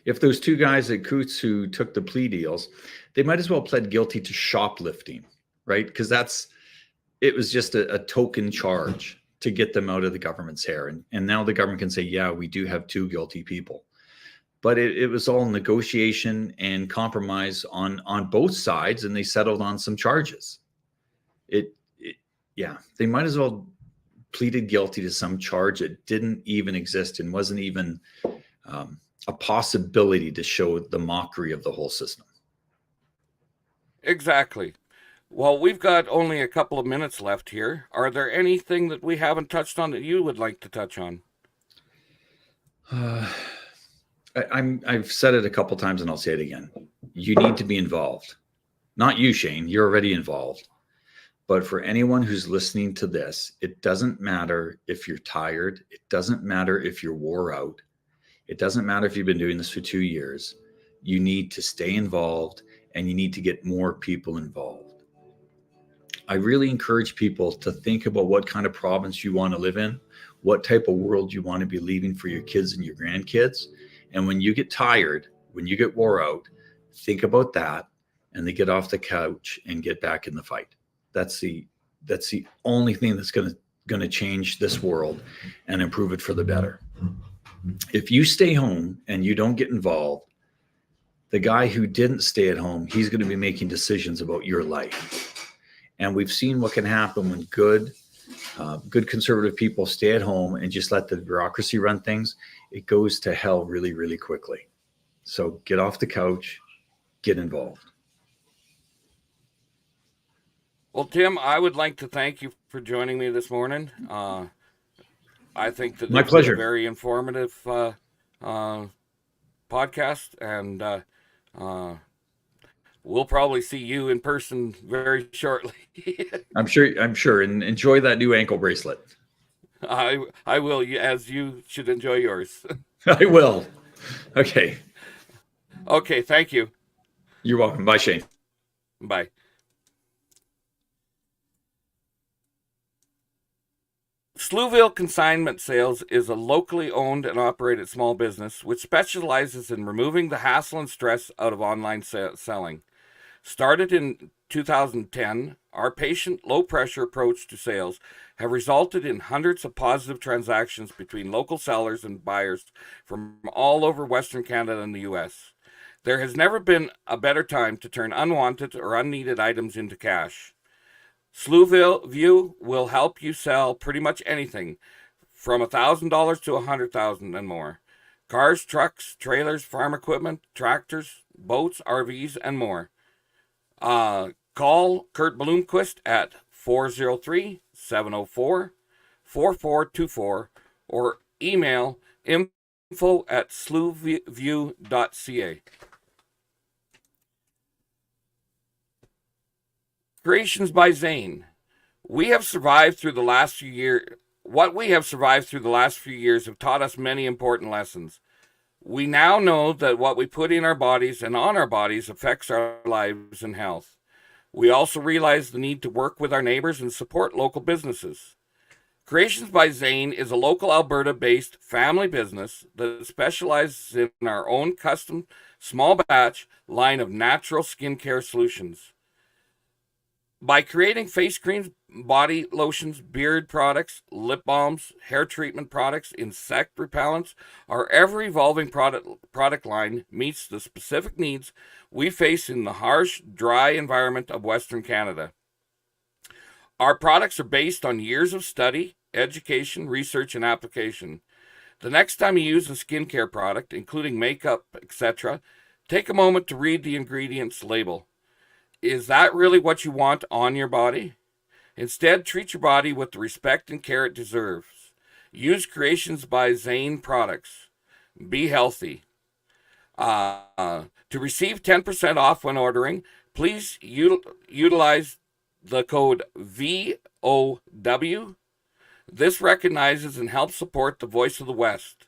S2: If those two guys at Coots who took the plea deals, they might as well pled guilty to shoplifting, right? Because it was just a token charge to get them out of the government's hair. And now the government can say, yeah, we do have two guilty people. But it was all negotiation and compromise on both sides, and they settled on some charges. Yeah, they might as well pleaded guilty to some charge that didn't even exist and wasn't even a possibility to show the mockery of the whole system.
S1: Exactly. Well, we've got only a couple of minutes left here. Are there anything that we haven't touched on that you would like to touch on?
S2: I've said it a couple times and I'll say it again. You need to be involved. Not you, Shane. You're already involved. But for anyone who's listening to this, it doesn't matter if you're tired. It doesn't matter if you're wore out. It doesn't matter if you've been doing this for 2 years. You need to stay involved and you need to get more people involved. I really encourage people to think about what kind of province you want to live in, what type of world you want to be leaving for your kids and your grandkids. And when you get tired, when you get wore out, think about that and then get off the couch and get back in the fight. That's the only thing that's going to change this world and improve it for the better. If you stay home and you don't get involved, the guy who didn't stay at home, he's going to be making decisions about your life. And we've seen what can happen when good conservative people stay at home and just let the bureaucracy run things. It goes to hell really, really quickly. So get off the couch, get involved.
S1: Well, Tim, I would like to thank you for joining me this morning. I think that
S2: my
S1: this
S2: pleasure.
S1: is a very informative podcast, and we'll probably see you in person very shortly.
S2: I'm sure, and enjoy that new ankle bracelet.
S1: I will, as you should enjoy yours.
S2: I will. Okay.
S1: Okay, thank you.
S2: You're welcome. Bye, Shane.
S1: Bye. Slouville Consignment Sales is a locally owned and operated small business which specializes in removing the hassle and stress out of online selling. Started in 2010, our patient, low-pressure approach to sales have resulted in hundreds of positive transactions between local sellers and buyers from all over Western Canada and the U.S. There has never been a better time to turn unwanted or unneeded items into cash. Slouville View will help you sell pretty much anything, from $1,000 to $100,000 and more. Cars, trucks, trailers, farm equipment, tractors, boats, RVs, and more. Call Kurt Bloomquist at 403-704-4424 or email info@slewview.ca. Creations by Zane. What we have survived through the last few years have taught us many important lessons. We now know that what we put in our bodies and on our bodies affects our lives and health. We also realize the need to work with our neighbors and support local businesses. Creations by Zane is a local Alberta-based family business that specializes in our own custom small batch line of natural skincare solutions. By creating face creams, body lotions, beard products, lip balms, hair treatment products, insect repellents, our ever-evolving product line meets the specific needs we face in the harsh, dry environment of Western Canada. Our products are based on years of study, education, research, and application. The next time you use a skincare product, including makeup, etc., take a moment to read the ingredients label. Is that really what you want on your body? Instead, treat your body with the respect and care it deserves. Use Creations by Zane products. Be healthy. To receive 10% off when ordering, please utilize the code VOW. This recognizes and helps support the voice of the West.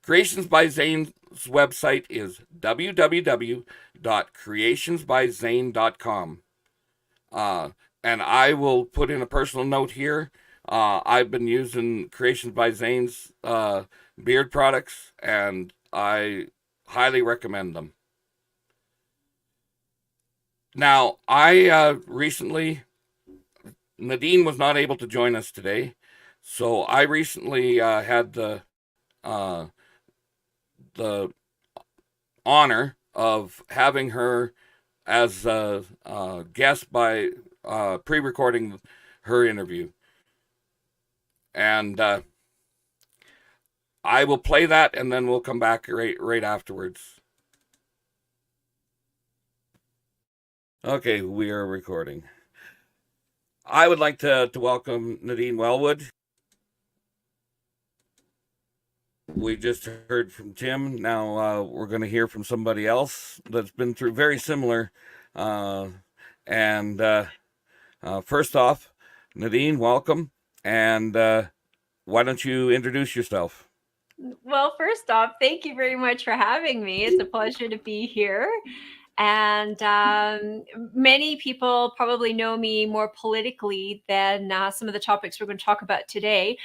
S1: Creations by Zane's website is www.creationsbyzane.com. And I will put in a personal note here. I've been using Creations by Zane's beard products, and I highly recommend them. Now, I recently, Nadine was not able to join us today, so I recently had the honor of having her as a guest by pre-recording her interview. And I will play that, and then we'll come back right afterwards. Okay, we are recording. I would like to welcome Nadine Wellwood. We just heard from Tim. Now we're going to hear from somebody else that's been through very similar. First off, Nadine, welcome. And why don't you introduce yourself?
S3: Well, first off, thank you very much for having me. It's a pleasure to be here. And many people probably know me more politically than some of the topics we're going to talk about today.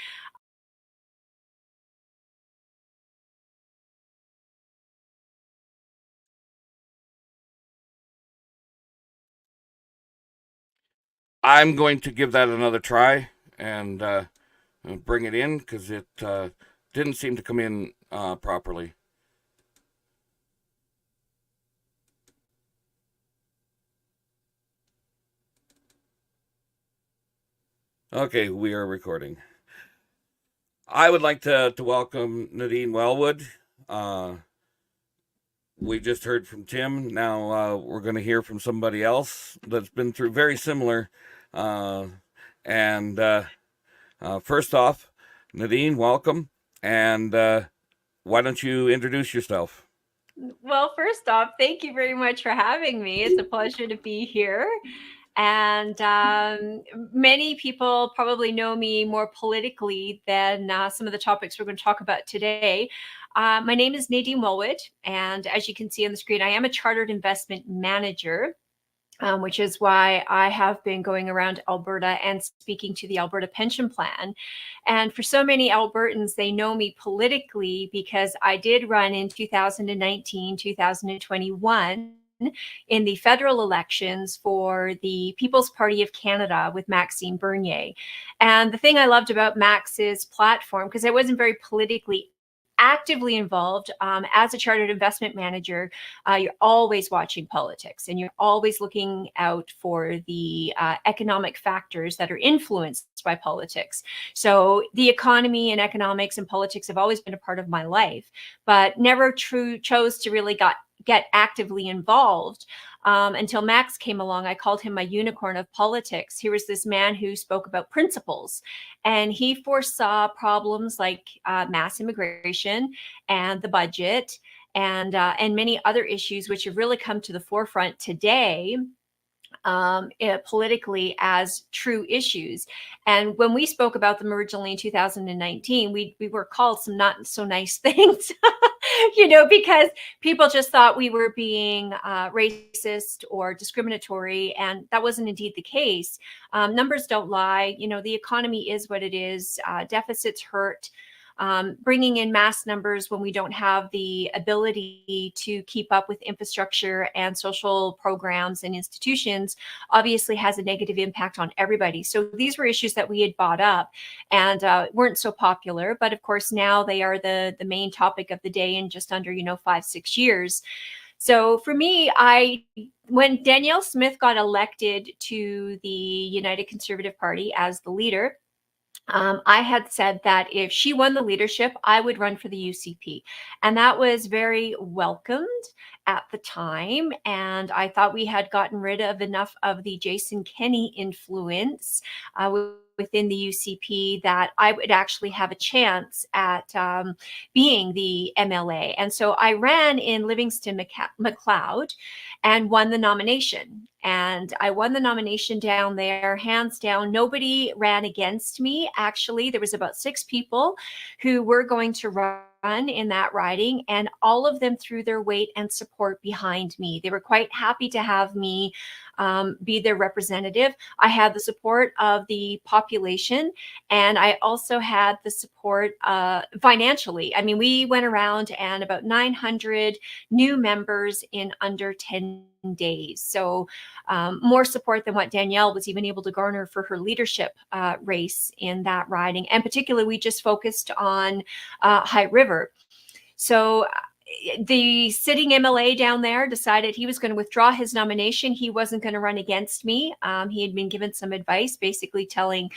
S1: I'm going to give that another try and bring it in because it didn't seem to come in properly. Okay, we are recording. I would like to welcome Nadine Wellwood. We just heard from Tim. Now we're going to hear from somebody else that's been through very similar. First off, Nadine, welcome. And why don't you introduce yourself?
S3: Well, first off, thank you very much for having me. It's a pleasure to be here. And many people probably know me more politically than some of the topics we're going to talk about today. My name is Nadine Wellwood, and as you can see on the screen, I am a chartered investment manager, which is why I have been going around Alberta and speaking to the Alberta Pension Plan. And for so many Albertans, they know me politically because I did run in 2019, 2021 in the federal elections for the People's Party of Canada with Maxime Bernier. And the thing I loved about Max's platform, because I wasn't very politically actively involved. As a chartered investment manager, you're always watching politics, and you're always looking out for the economic factors that are influenced by politics. So the economy and economics and politics have always been a part of my life, but never chose to really get actively involved until Max came along. I called him my unicorn of politics. He was this man who spoke about principles, and he foresaw problems like mass immigration and the budget and many other issues which have really come to the forefront today politically as true issues. And when we spoke about them originally in 2019, we were called some not so nice things, because people just thought we were being racist or discriminatory. And that wasn't indeed the case. Numbers don't lie. The economy is what it is. Deficits hurt. Bringing in mass numbers when we don't have the ability to keep up with infrastructure and social programs and institutions obviously has a negative impact on everybody. So these were issues that we had brought up and weren't so popular. But of course, now they are the main topic of the day in just under, 5-6 years. So for me, when Danielle Smith got elected to the United Conservative Party as the leader, I had said that if she won the leadership, I would run for the UCP. And that was very welcomed at the time. And I thought we had gotten rid of enough of the Jason Kenney influence within the UCP that I would actually have a chance at being the MLA. And so I ran in Livingston McLeod and won the nomination. And I won the nomination down there, hands down. Nobody ran against me. Actually, there was about 6 people who were going to run in that riding, and all of them threw their weight and support behind me. They were quite happy to have me be their representative. I had the support of the population, and I also had the support financially. I mean, we went around and about 900 new members in under 10 days. So more support than what Danielle was even able to garner for her leadership race in that riding. And particularly, we just focused on High River. So the sitting MLA down there decided he was going to withdraw his nomination. He wasn't going to run against me. He had been given some advice, basically telling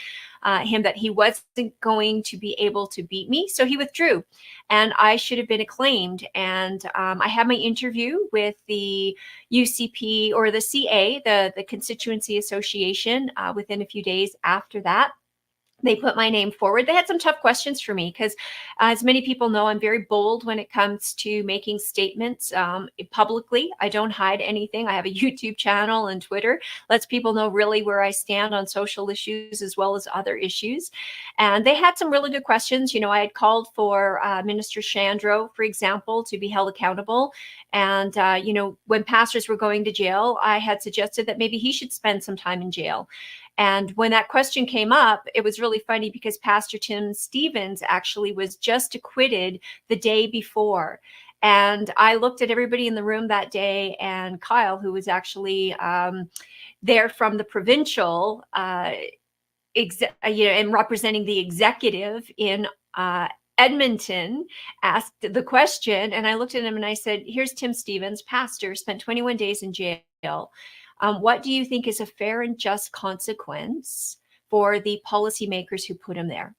S3: him that he wasn't going to be able to beat me. So he withdrew, and I should have been acclaimed. And I had my interview with the UCP or the CA, the Constituency Association, within a few days after that. They put my name forward. They had some tough questions for me because, as many people know, I'm very bold when it comes to making statements publicly. I don't hide anything. I have a YouTube channel and Twitter. Lets people know really where I stand on social issues as well as other issues. And they had some really good questions. I had called for Minister Shandro, for example, to be held accountable. And, when pastors were going to jail, I had suggested that maybe he should spend some time in jail. And when that question came up, it was really funny because Pastor Tim Stevens actually was just acquitted the day before. And I looked at everybody in the room that day, and Kyle, who was actually there from the provincial, and representing the executive in Edmonton, asked the question. And I looked at him and I said, here's Tim Stevens, pastor, spent 21 days in jail. What do you think is a fair and just consequence for the policymakers who put him there?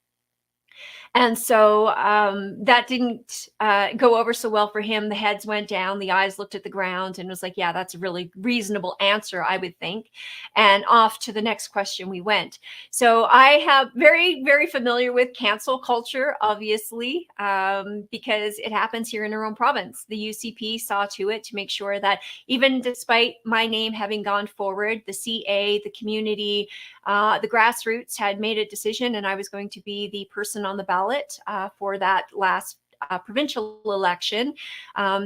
S3: And so that didn't go over so well for him. The heads went down, the eyes looked at the ground, and was like, yeah, that's a really reasonable answer, I would think. And off to the next question we went. So I have very, very familiar with cancel culture, obviously, because it happens here in our own province. The UCP saw to it to make sure that even despite my name having gone forward, the CA, the community, the grassroots had made a decision, and I was going to be the person on the ballot for that last provincial election.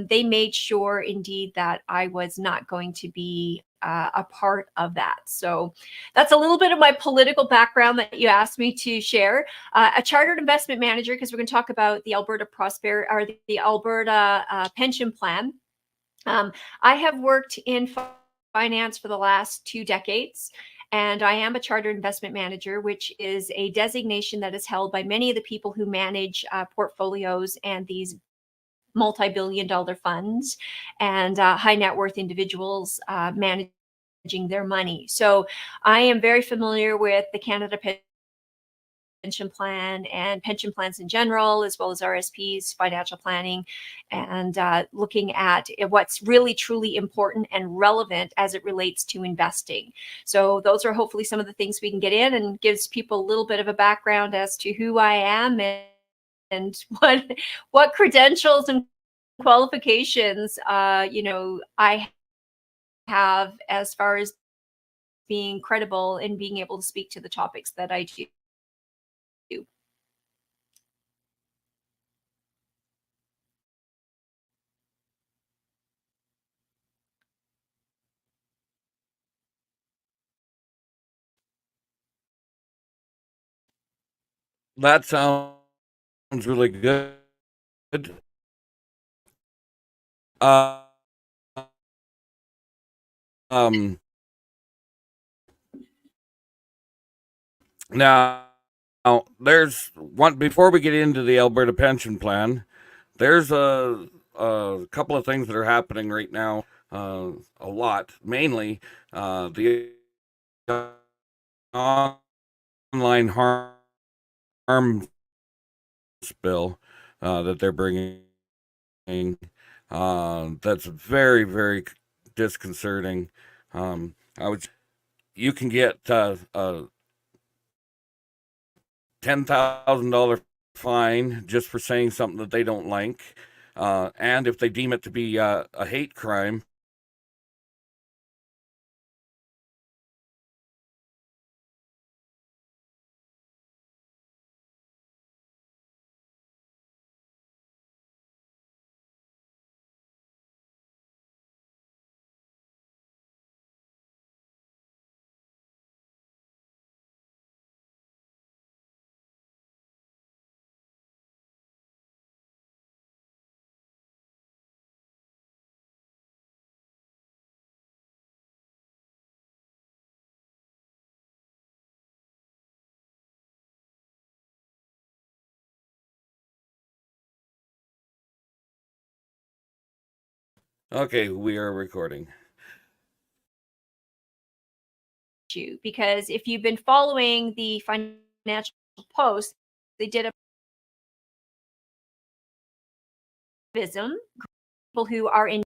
S3: They made sure indeed that I was not going to be a part of that. So that's a little bit of my political background that you asked me to share. A chartered investment manager, because we're going to talk about the Alberta the Alberta Pension Plan. I have worked in finance for the last 2 decades. And I am a chartered investment manager, which is a designation that is held by many of the people who manage portfolios and these multi-billion-dollar funds and high net worth individuals managing their money. So I am very familiar with the Canada Pension Plan and pension plans in general, as well as RSPs, financial planning, and looking at what's really truly important and relevant as it relates to investing. So those are hopefully some of the things we can get in, and gives people a little bit of a background as to who I am and what credentials and qualifications I have as far as being credible and being able to speak to the topics that I do.
S1: That sounds really good. Uh, um, now, there's one before we get into the Alberta Pension Plan. There's a couple of things that are happening right now. A lot, mainly the online harm bill that they're bringing. That's very, very disconcerting. You can get a $10,000 fine just for saying something that they don't like, and if they deem it to be a hate crime, okay, we are recording.
S3: Because if you've been following the Financial Post, they did a people who are in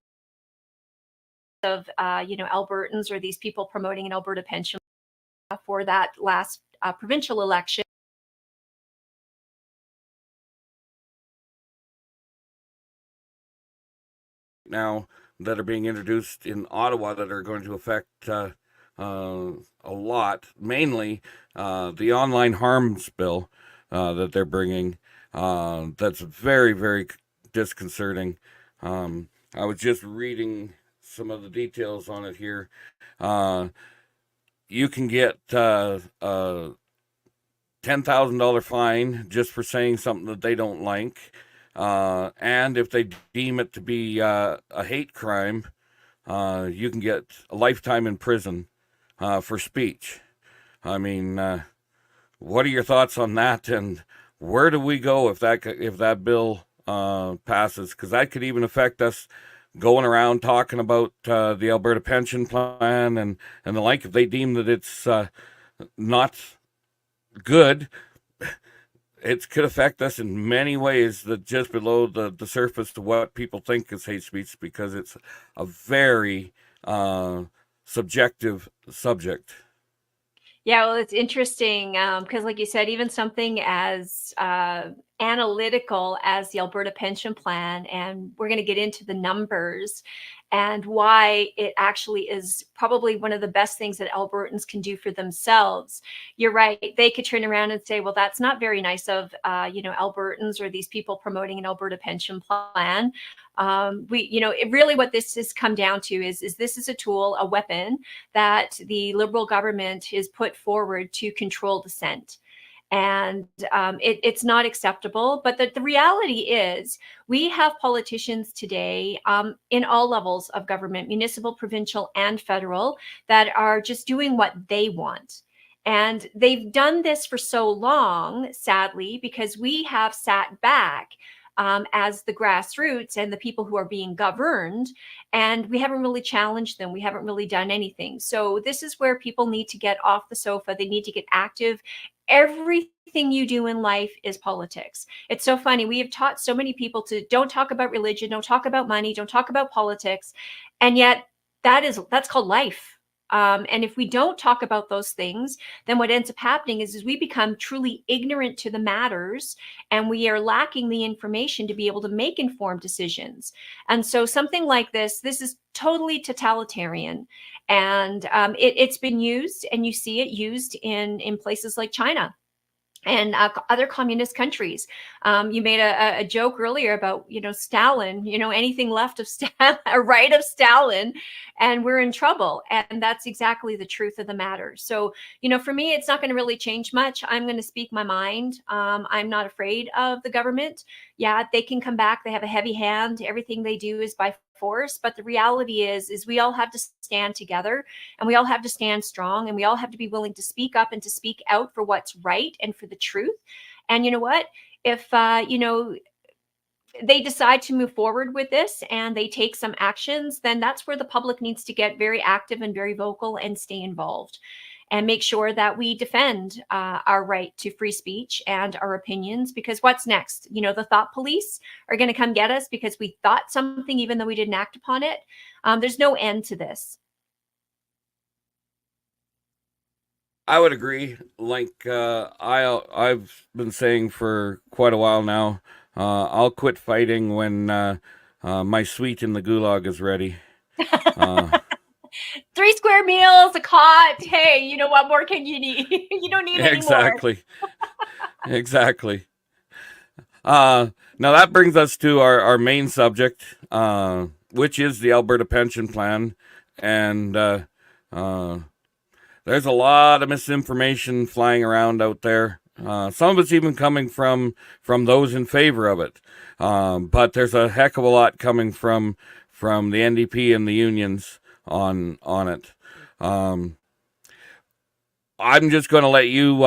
S3: of Albertans or these people promoting an Alberta pension for that last provincial election.
S1: Now that are being introduced in Ottawa that are going to affect a lot, mainly the online harms bill that they're bringing. That's very, very disconcerting. I was just reading some of the details on it here. You can get a $10,000 fine just for saying something that they don't like. And if they deem it to be a hate crime, you can get a lifetime in prison for speech. I mean, what are your thoughts on that? And where do we go if that bill passes? Because that could even affect us going around talking about the Alberta Pension Plan and the like. If they deem that it's not good, it could affect us in many ways that just below the surface to what people think is hate speech, because it's a very subjective subject.
S3: Yeah, well, it's interesting because, like you said, even something as analytical as the Alberta Pension Plan, and we're going to get into the numbers and why it actually is probably one of the best things that Albertans can do for themselves. You're right; they could turn around and say, "Well, that's not very nice of Albertans or these people promoting an Alberta Pension Plan." Really, what this has come down to is this is a tool, a weapon that the Liberal government has put forward to control dissent. And it's not acceptable. But the reality is we have politicians today in all levels of government, municipal, provincial, and federal, that are just doing what they want. And they've done this for so long, sadly, because we have sat back as the grassroots and the people who are being governed, and we haven't really challenged them. We haven't really done anything. So this is where people need to get off the sofa. They need to get active. Everything you do in life is politics. It's so funny. We have taught so many people to don't talk about religion, don't talk about money, don't talk about politics. And yet that's called life. And if we don't talk about those things, then what ends up happening is we become truly ignorant to the matters, and we are lacking the information to be able to make informed decisions. And so something like this is totally totalitarian. And it's been used, and you see it used in places like China and other communist countries. You made a joke earlier about, Stalin, anything left of Stalin, right of Stalin, and we're in trouble. And that's exactly the truth of the matter. So, for me, it's not going to really change much. I'm going to speak my mind. I'm not afraid of the government. Yeah, they can come back. They have a heavy hand. Everything they do is by force. But the reality is we all have to stand together, and we all have to stand strong, and we all have to be willing to speak up and to speak out for what's right and for the truth. And you know what? If, they decide to move forward with this and they take some actions, then that's where the public needs to get very active and very vocal and stay involved, and make sure that we defend our right to free speech and our opinions. Because what's next? The thought police are going to come get us because we thought something, even though we didn't act upon it. There's no end to this.
S1: I would agree. Like I've been saying for quite a while now, I'll quit fighting when my suite in the gulag is ready.
S3: 3 square meals, a cot. Hey, what more can you need? You don't need any more.
S1: Exactly. Exactly. Now that brings us to our main subject, which is the Alberta Pension Plan. And there's a lot of misinformation flying around out there. Some of it's even coming from those in favor of it. But there's a heck of a lot coming from the NDP and the unions on it. I'm just going to let you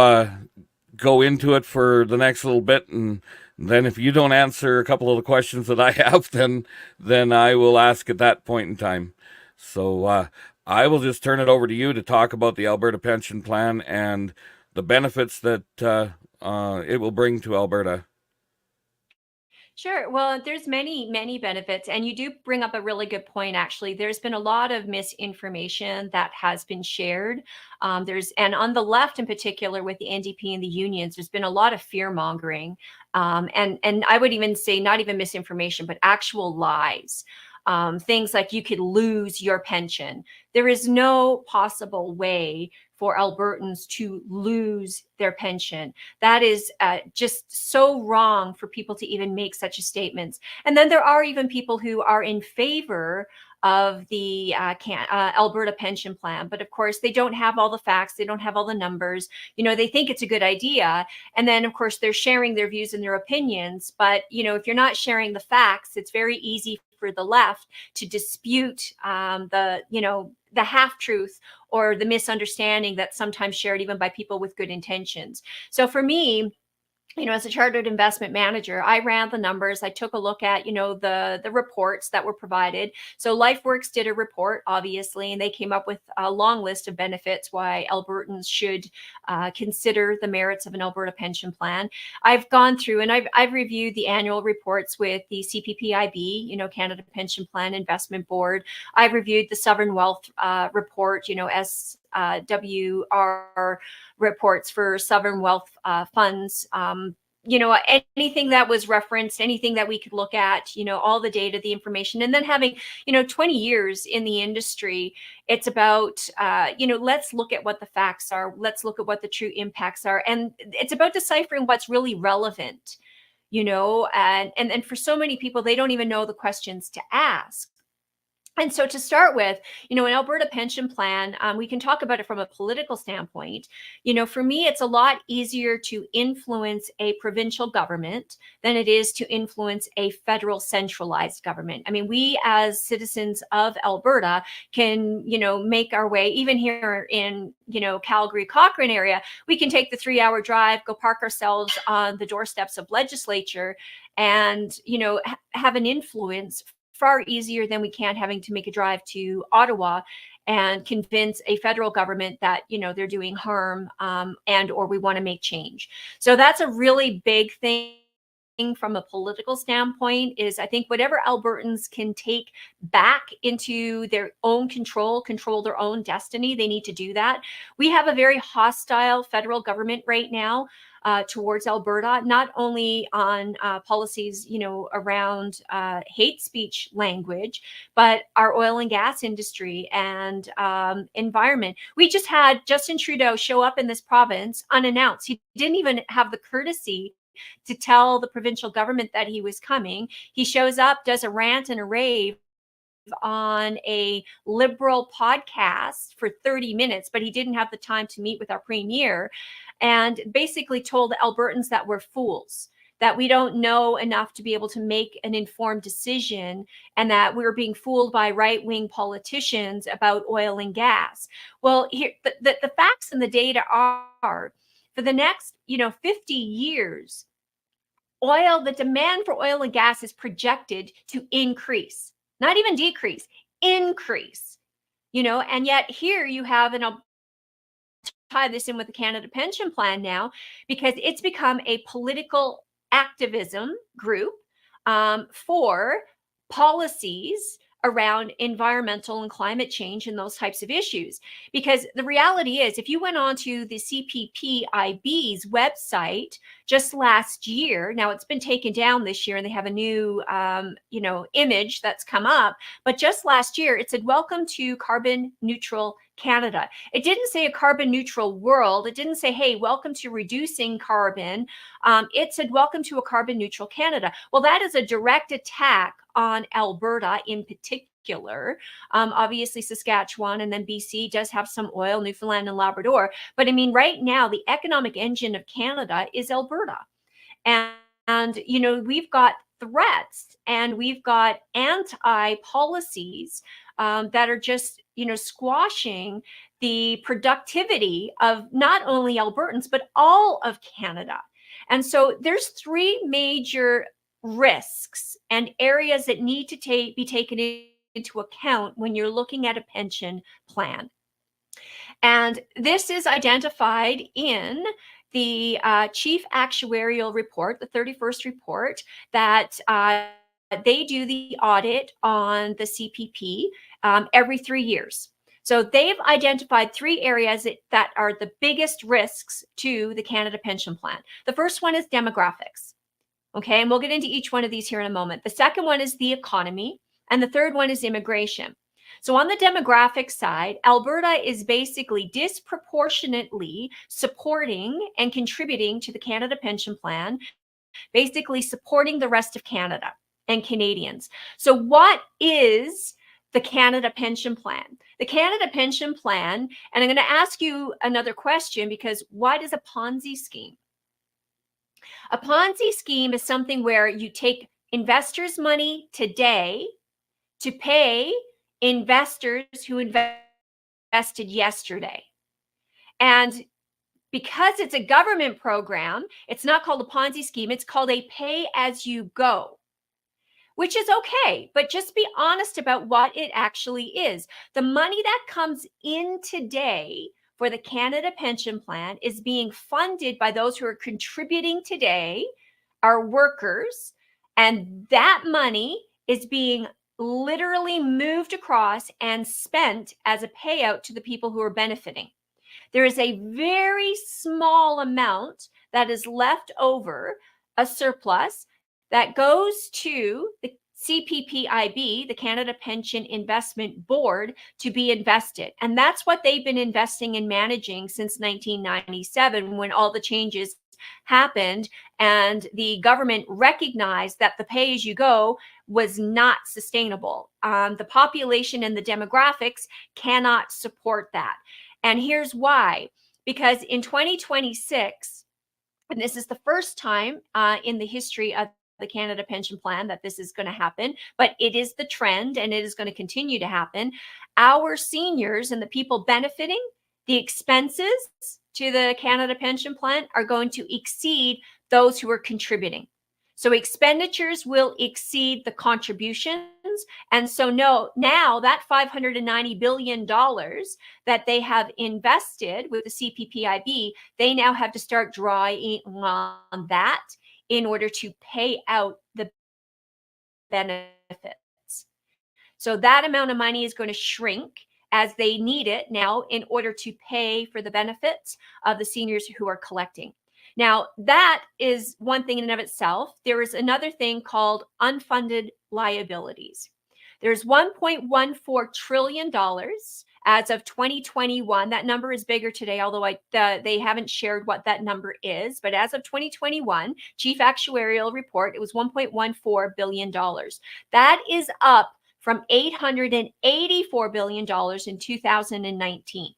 S1: go into it for the next little bit, and then if you don't answer a couple of the questions that I have, then I will ask at that point in time. So I will just turn it over to you to talk about the Alberta Pension Plan and the benefits that it will bring to Alberta.
S3: Sure. Well, there's many benefits. And you do bring up a really good point, actually. There's been a lot of misinformation that has been shared. And on the left in particular, with the NDP and the unions, there's been a lot of fear mongering. And I would even say not even misinformation, but actual lies. Things like you could lose your pension. There is no possible way for Albertans to lose their pension. That is just so wrong for people to even make such a statement. And then there are even people who are in favor of the Alberta Pension Plan. But of course, they don't have all the facts. They don't have all the numbers. They think it's a good idea. And then, of course, they're sharing their views and their opinions. But, if you're not sharing the facts, it's very easy for the left to dispute the half-truth or the misunderstanding that's sometimes shared even by people with good intentions. So for me, as a chartered investment manager, I ran the numbers. I took a look at, the reports that were provided. So LifeWorks did a report, obviously, and they came up with a long list of benefits why Albertans should consider the merits of an Alberta pension plan. I've gone through and I've reviewed the annual reports with the CPPIB, Canada Pension Plan Investment Board. I've reviewed the Sovereign Wealth report, SWR reports for sovereign wealth funds. Anything that was referenced, anything that we could look at, all the data, the information, and then having, 20 years in the industry, it's about, let's look at what the facts are. Let's look at what the true impacts are. And it's about deciphering what's really relevant, and for so many people, they don't even know the questions to ask. And so to start with, an Alberta pension plan, we can talk about it from a political standpoint. For me, it's a lot easier to influence a provincial government than it is to influence a federal centralized government. I mean, we as citizens of Alberta can, make our way, even here in, Calgary, Cochrane area, we can take the 3-hour drive, go park ourselves on the doorsteps of legislature and, have an influence far easier than we can having to make a drive to Ottawa and convince a federal government that they're doing harm, and or we want to make change. So that's a really big thing from a political standpoint. Is I think whatever Albertans can take back into their own control their own destiny, they need to do that. We have a very hostile federal government right now towards Alberta, not only on policies, around hate speech language, but our oil and gas industry and environment. We just had Justin Trudeau show up in this province unannounced. He didn't even have the courtesy to tell the provincial government that he was coming. He shows up, does a rant and a rave on a Liberal podcast for 30 minutes, but he didn't have the time to meet with our premier, and basically told Albertans that we're fools, that we don't know enough to be able to make an informed decision, and that we're being fooled by right-wing politicians about oil and gas. Well, here the facts and the data are, for the next 50 years, the demand for oil and gas is projected to increase, not even decrease, increase. And yet here you have, and I'll tie this in with the Canada Pension Plan now, because it's become a political activism group for policies around environmental and climate change and those types of issues. Because the reality is, if you went onto the CPPIB's website just last year, now it's been taken down this year and they have a new, image that's come up, but just last year it said, "Welcome to carbon neutral Canada." It didn't say a carbon neutral world. It didn't say, "Hey, welcome to reducing carbon." It said, "Welcome to a carbon neutral Canada." Well, that is a direct attack on Alberta in particular. Obviously, Saskatchewan and then BC does have some oil, Newfoundland and Labrador. But I mean, right now, the economic engine of Canada is Alberta. And we've got threats and we've got anti-policies that are just, squashing the productivity of not only Albertans, but all of Canada. And so there's 3 major risks and areas that need to be taken into account when you're looking at a pension plan. And this is identified in the Chief Actuarial Report, the 31st report, that they do the audit on the CPP every 3 years. So they've identified 3 areas that are the biggest risks to the Canada Pension Plan. The first one is demographics. Okay, and we'll get into each one of these here in a moment. The second one is the economy, and the third one is immigration. So on the demographic side, Alberta is basically disproportionately supporting and contributing to the Canada Pension Plan, basically supporting the rest of Canada and Canadians. So what is the Canada Pension Plan? The Canada Pension Plan, and I'm going to ask you another question, because what is a Ponzi scheme? A Ponzi scheme is something where you take investors' money today to pay investors who invested yesterday. And because it's a government program, it's not called a Ponzi scheme, it's called a pay-as-you-go, which is okay, but just be honest about what it actually is. The money that comes in today for the Canada Pension Plan is being funded by those who are contributing today, our workers, and that money is being literally moved across and spent as a payout to the people who are benefiting. There is a very small amount that is left over, a surplus, that goes to the CPPIB, the Canada Pension Investment Board, to be invested. And that's what they've been investing and managing since 1997, when all the changes happened, and the government recognized that the pay-as-you-go was not sustainable. The population and the demographics cannot support that. And here's why. Because in 2026, and this is the first time in the history of the Canada Pension Plan that this is going to happen, but it is the trend and it is going to continue to happen. Our seniors and the people benefiting, the expenses to the Canada Pension Plan are going to exceed those who are contributing. So expenditures will exceed the contributions. And so now that $590 billion that they have invested with the CPPIB, they now have to start drawing on that in order to pay out the benefits. So that amount of money is going to shrink as they need it now in order to pay for the benefits of the seniors who are collecting. Now, that is one thing in and of itself. There is another thing called unfunded liabilities. There's $1.14 trillion as of 2021. That number is bigger today, although they haven't shared what that number is. But as of 2021, Chief Actuarial Report, it was $1.14 billion. That is up from $884 billion in 2019.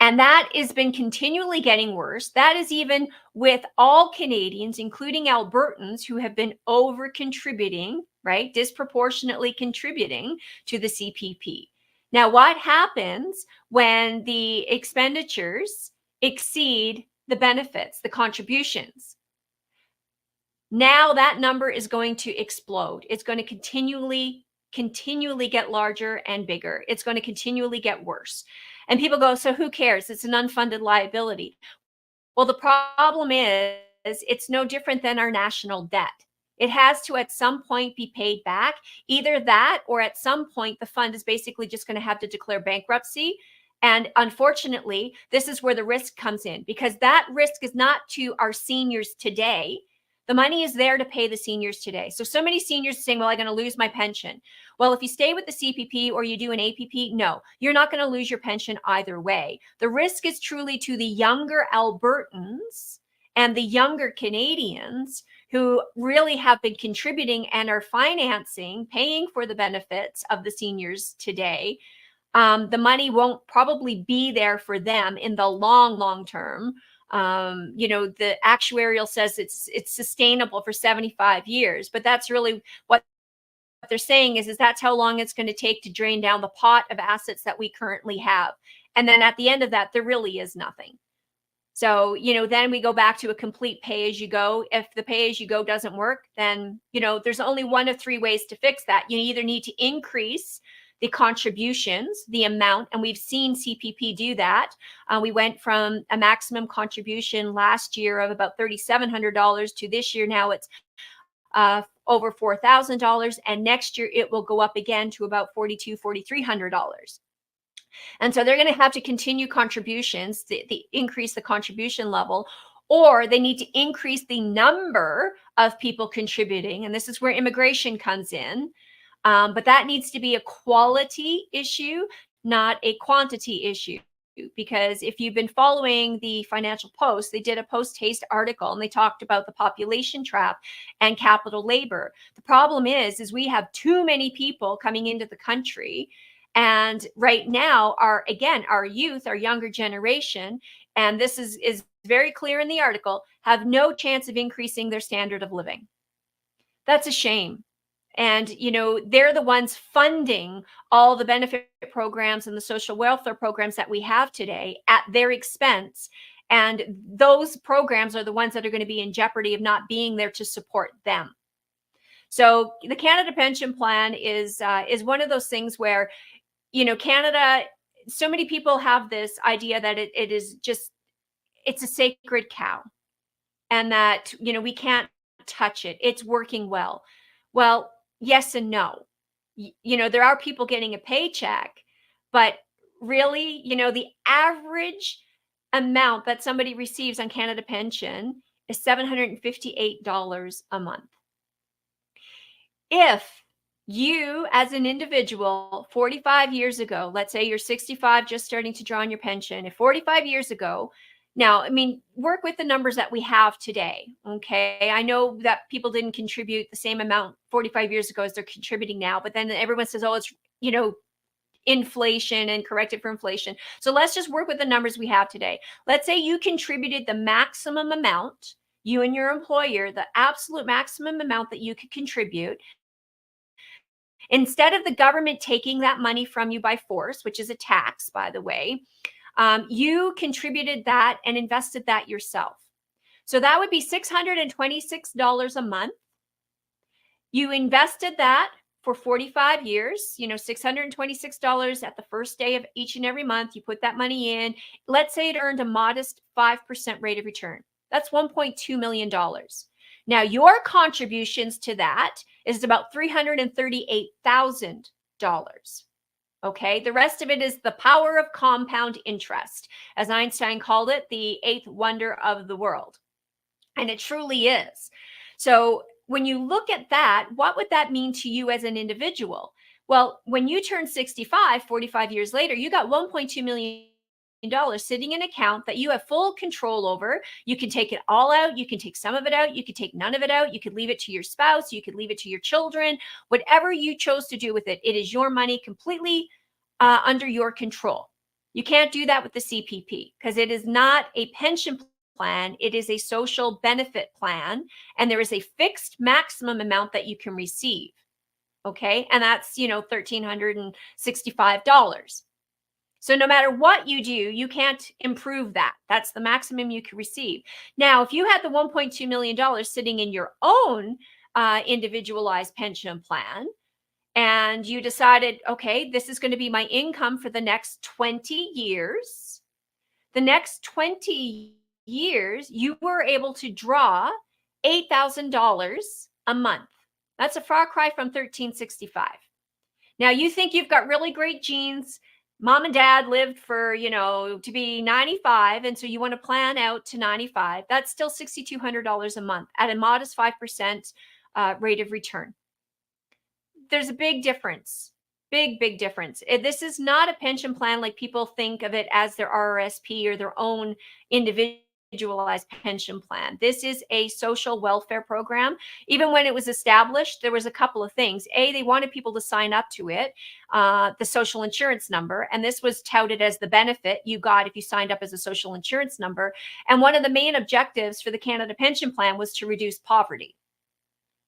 S3: And that has been continually getting worse. That is even with all Canadians, including Albertans, who have been over contributing, right? Disproportionately contributing to the CPP. Now, what happens when the expenditures exceed the benefits, the contributions? Now that number is going to explode. It's going to continually get larger and bigger. It's going to continually get worse. And people go, so who cares? It's an unfunded liability. Well, the problem is it's no different than our national debt. It has to at some point be paid back. Either that or at some point the fund is basically just going to have to declare bankruptcy. And unfortunately, this is where the risk comes in, because that risk is not to our seniors today. The money is there to pay the seniors today. So many seniors are saying, well, I'm going to lose my pension. Well, if you stay with the CPP or you do an APP, no, you're not going to lose your pension either way. The risk is truly to the younger Albertans and the younger Canadians who really have been contributing and are financing, paying for the benefits of the seniors today. The money won't probably be there for them in the long term. The actuarial says it's sustainable for 75 years, but that's really what they're saying is that's how long it's going to take to drain down the pot of assets that we currently have. And then at the end of that, there really is nothing. So, then we go back to a complete pay-as-you-go. If the pay-as-you-go doesn't work, then, there's only one of three ways to fix that. You either need to increase the contributions, the amount, and we've seen CPP do that. We went from a maximum contribution last year of about $3,700 to this year. Now it's over $4,000, and next year it will go up again to about $4,300. And so they're going to have to continue contributions, the increase the contribution level, or they need to increase the number of people contributing. And this is where immigration comes in. But that needs to be a quality issue, not a quantity issue. Because if you've been following the Financial Post, they did a post-haste article and they talked about the population trap and capital labor. The problem is we have too many people coming into the country. And right now, our youth, our younger generation, and this is very clear in the article, have no chance of increasing their standard of living. That's a shame. And, they're the ones funding all the benefit programs and the social welfare programs that we have today at their expense. And those programs are the ones that are going to be in jeopardy of not being there to support them. So the Canada Pension Plan is one of those things where, Canada, so many people have this idea that it is just, it's a sacred cow and that, we can't touch it. It's working well. Well, yes and no. There are people getting a paycheck, but really, the average amount that somebody receives on Canada Pension is $758 a month. If you, as an individual, 45 years ago, let's say you're 65, just starting to draw on your pension, if 45 years ago, Now, I mean, work with the numbers that we have today. Okay. I know that people didn't contribute the same amount 45 years ago as they're contributing now, but then everyone says, oh, it's, inflation and corrected for inflation. So let's just work with the numbers we have today. Let's say you contributed the maximum amount, you and your employer, the absolute maximum amount that you could contribute. Instead of the government taking that money from you by force, which is a tax, by the way, you contributed that and invested that yourself. So that would be $626 a month. You invested that for 45 years, $626 at the first day of each and every month. You put that money in. Let's say it earned a modest 5% rate of return. That's $1.2 million. Now, your contributions to that is about $338,000. Okay. The rest of it is the power of compound interest. As Einstein called it, the eighth wonder of the world. And it truly is. So when you look at that, what would that mean to you as an individual? Well, when you turn 65, 45 years later, you got $1.2 million sitting in an account that you have full control over. You can take it all out. You can take some of it out. You could take none of it out. You could leave it to your spouse. You could leave it to your children. Whatever you chose to do with it, it is your money completely under your control. You can't do that with the CPP because it is not a pension plan. It is a social benefit plan, and there is a fixed maximum amount that you can receive. Okay. And that's, $1,365. So no matter what you do, you can't improve that. That's the maximum you can receive. Now, if you had the $1.2 million sitting in your own individualized pension plan, and you decided, okay, this is going to be my income for the next 20 years, the next 20 years, you were able to draw $8,000 a month. That's a far cry from $1,365. Now, you think you've got really great genes. Mom and dad lived for, to be 95. And so you want to plan out to 95. That's still $6,200 a month at a modest 5% rate of return. There's a big difference. Big difference. This is not a pension plan like people think of it as their RRSP or their own individualized pension plan. This is a social welfare program. Even when it was established, there was a couple of things. They wanted people to sign up to it, the social insurance number. And this was touted as the benefit you got if you signed up as a social insurance number. And one of the main objectives for the Canada Pension Plan was to reduce poverty.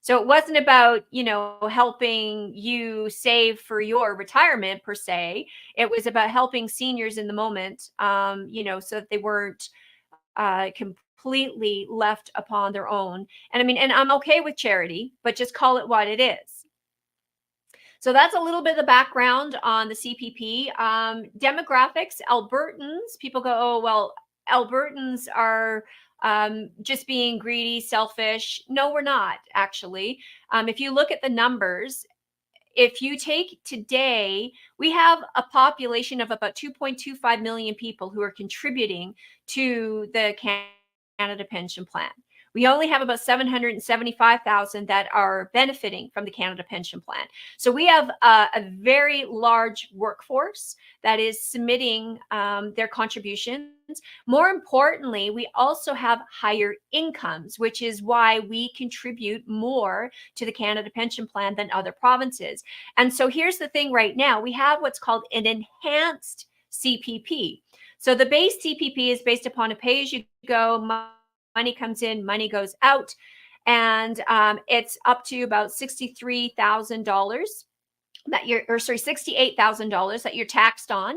S3: So it wasn't about, helping you save for your retirement per se. It was about helping seniors in the moment, so that they weren't completely left upon their own. And I'm okay with charity, but just call it what it is. So that's a little bit of the background on the CPP. Demographics, Albertans, people go, oh, well, Albertans are just being greedy, selfish. No, we're not, actually. If you look at the numbers, if you take today, we have a population of about 2.25 million people who are contributing to the Canada Pension Plan. We only have about 775,000 that are benefiting from the Canada Pension Plan. So we have a very large workforce that is submitting their contributions. More importantly, we also have higher incomes, which is why we contribute more to the Canada Pension Plan than other provinces. And so here's the thing right now, we have what's called an enhanced CPP. So the base CPP is based upon a pay-as-you-go. Money comes in, money goes out, and it's up to about $68,000 that you're taxed on.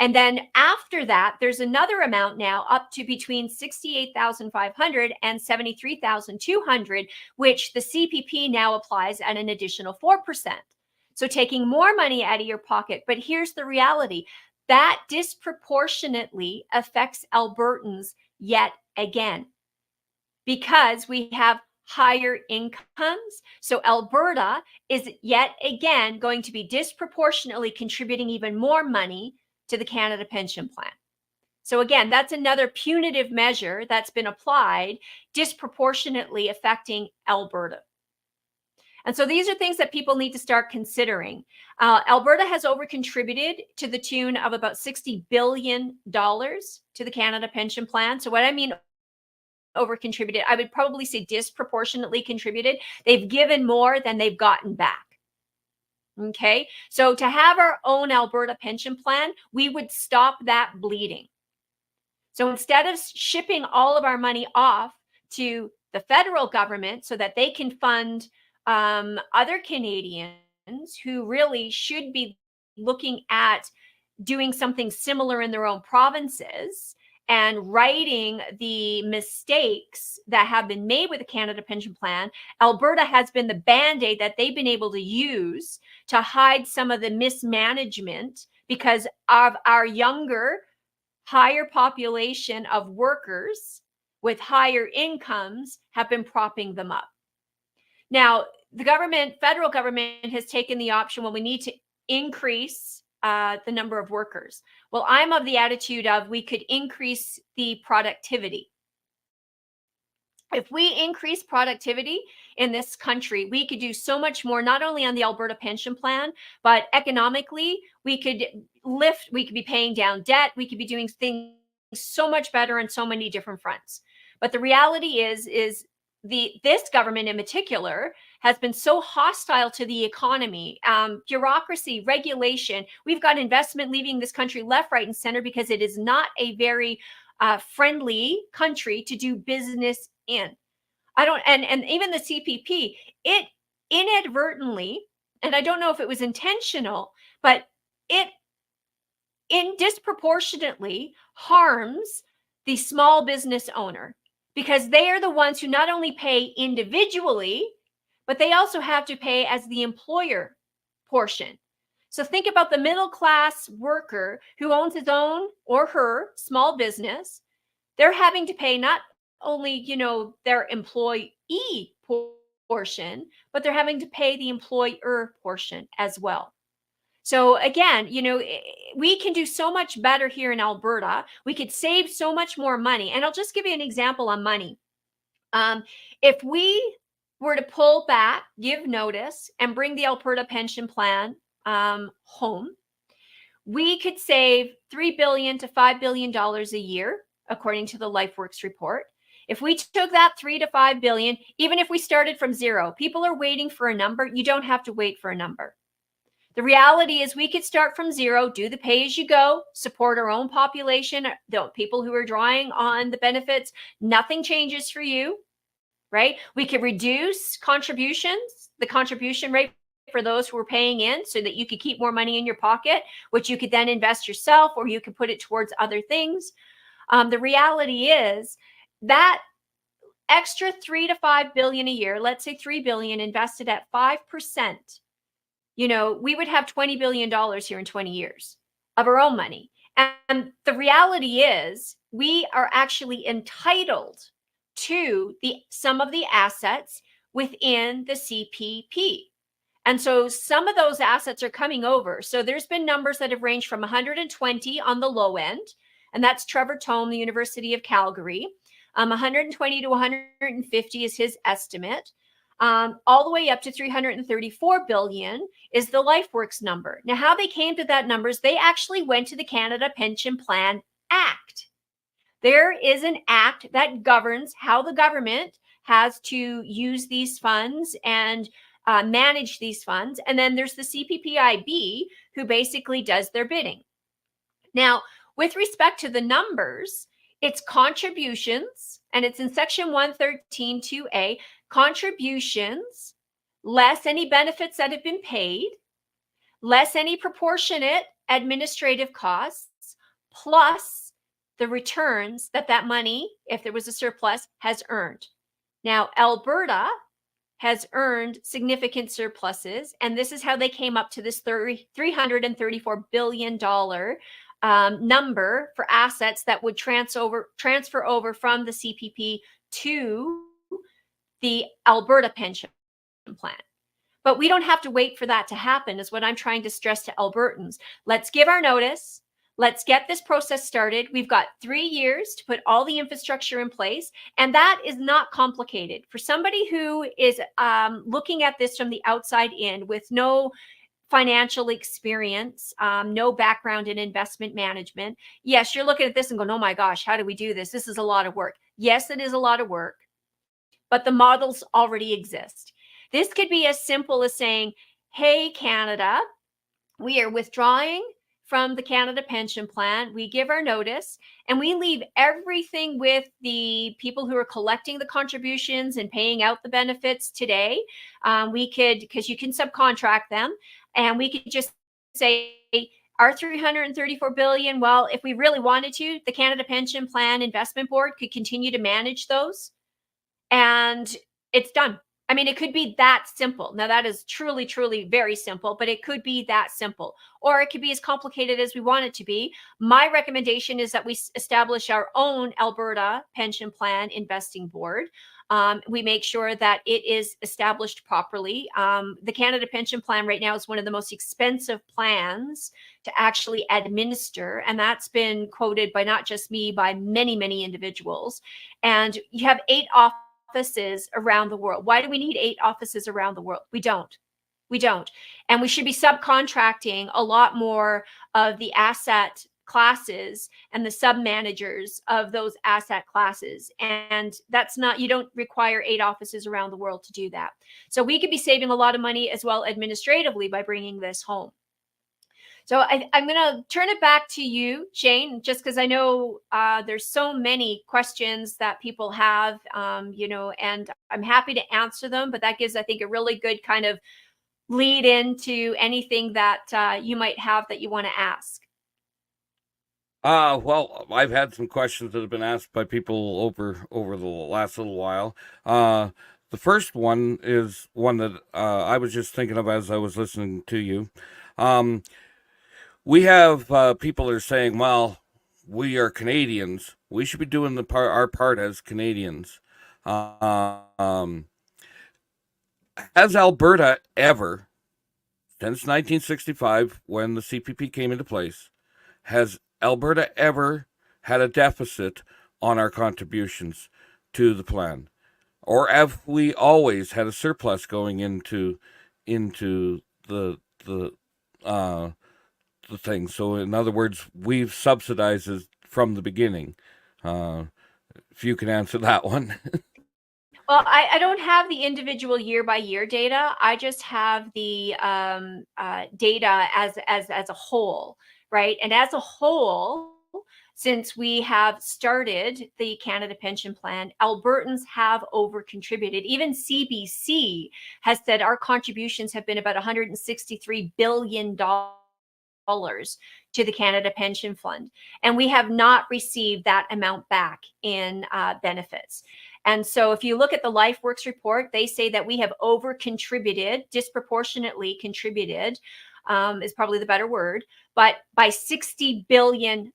S3: And then after that, there's another amount now up to between $68,500 and $73,200, which the CPP now applies at an additional 4%. So taking more money out of your pocket. But here's the reality. That disproportionately affects Albertans yet again, because we have higher incomes. So Alberta is yet again going to be disproportionately contributing even more money to the Canada Pension Plan. So again, that's another punitive measure that's been applied, disproportionately affecting Alberta. And so these are things that people need to start considering. Alberta has over-contributed to the tune of about $60 billion to the Canada Pension Plan. So what I mean over-contributed, I would probably say disproportionately contributed. They've given more than they've gotten back. Okay, so to have our own Alberta pension plan, we would stop that bleeding. So instead of shipping all of our money off to the federal government so that they can fund other Canadians who really should be looking at doing something similar in their own provinces and righting the mistakes that have been made with the Canada Pension Plan, Alberta has been the Band-Aid that they've been able to use to hide some of the mismanagement because of our younger, higher population of workers with higher incomes have been propping them up. Now, the government, federal government, has taken the option, well, we need to increase the number of workers. Well, I'm of the attitude of we could increase the productivity. If we increase productivity in this country, we could do so much more, not only on the Alberta Pension Plan, but economically, we could be paying down debt, we could be doing things so much better on so many different fronts. But the reality is this government in particular has been so hostile to the economy, bureaucracy, regulation. We've got investment leaving this country left, right, and center because it is not a very friendly country to do business in. And even the CPP, it inadvertently, and I don't know if it was intentional, but it disproportionately harms the small business owner because they are the ones who not only pay individually, but they also have to pay as the employer portion. So think about the middle class worker who owns his own or her small business. They're having to pay not only, their employee portion, but they're having to pay the employer portion as well. So again, we can do so much better here in Alberta. We could save so much more money. And I'll just give you an example on money. If we were to pull back, give notice, and bring the Alberta Pension Plan home, we could save $3 billion to $5 billion a year, according to the LifeWorks report. If we took that $3 to $5 billion, even if we started from zero, people are waiting for a number. You don't have to wait for a number. The reality is we could start from zero, do the pay-as-you-go, support our own population, the people who are drawing on the benefits. Nothing changes for you, right? We could reduce contributions, the contribution rate for those who are paying in so that you could keep more money in your pocket, which you could then invest yourself or you could put it towards other things. The reality is that extra $3 to $5 billion a year, let's say $3 billion invested at 5%, we would have $20 billion here in 20 years of our own money. And the reality is we are actually entitled to some of the assets within the CPP. And so some of those assets are coming over. So there's been numbers that have ranged from 120 on the low end, and that's Trevor Tome, the University of Calgary. 120 to 150 is his estimate. All the way up to 334 billion is the LifeWorks number. Now, how they came to that numbers, they actually went to the Canada Pension Plan Act. There is an act that governs how the government has to use these funds and manage these funds. And then there's the CPPIB who basically does their bidding. Now, with respect to the numbers, it's contributions, and it's in section 113(2)(a), contributions, less any benefits that have been paid, less any proportionate administrative costs, plus the returns that money, if there was a surplus, has earned. Now, Alberta has earned significant surpluses, and this is how they came up to this $334 billion number for assets that would transfer over from the CPP to the Alberta Pension Plan. But we don't have to wait for that to happen, is what I'm trying to stress to Albertans. Let's give our notice. Let's get this process started. We've got 3 years to put all the infrastructure in place, and that is not complicated. For somebody who is looking at this from the outside in with no financial experience, no background in investment management, yes, you're looking at this and going, oh my gosh, how do we do this? This is a lot of work. Yes, it is a lot of work, but the models already exist. This could be as simple as saying, hey, Canada, we are withdrawing from the Canada Pension Plan. We give our notice and we leave everything with the people who are collecting the contributions and paying out the benefits today. We could, because you can subcontract them, and we could just say, our 334 billion, well, if we really wanted to, the Canada Pension Plan Investment Board could continue to manage those, and it's done. I mean, it could be that simple. Now, that is truly, truly very simple, but it could be that simple. Or it could be as complicated as we want it to be. My recommendation is that we establish our own Alberta Pension Plan Investing Board. We make sure that it is established properly. The Canada Pension Plan right now is one of the most expensive plans to actually administer. And that's been quoted by not just me, by many, many individuals. And you have 8 offices around the world. Why do we need 8 offices around the world? We don't. And we should be subcontracting a lot more of the asset classes and the sub-managers of those asset classes. And that's not, you don't require 8 offices around the world to do that. So we could be saving a lot of money as well administratively by bringing this home. So I'm going to turn it back to you, Shane, just because I know there's so many questions that people have, and I'm happy to answer them, but that gives, I think, a really good kind of lead into anything that you might have that you want to ask.
S1: Well, I've had some questions that have been asked by people over the last little while. The first one is one that I was just thinking of as I was listening to you. We have people that are saying, well, we are Canadians. We should be doing our part as Canadians. Has Alberta ever, since 1965, when the CPP came into place, has Alberta ever had a deficit on our contributions to the plan? Or have we always had a surplus going into the thing? So in other words, we've subsidized it from the beginning. If you can answer that one.
S3: Well, I don't have the individual year by year data. I just have the data as a whole, right? And as a whole, since we have started the Canada Pension Plan, Albertans have over contributed. Even CBC has said our contributions have been about $163 billion to the Canada Pension Fund. And we have not received that amount back in benefits. And so if you look at the LifeWorks report, they say that we have over contributed, disproportionately contributed, is probably the better word, but by $60 billion.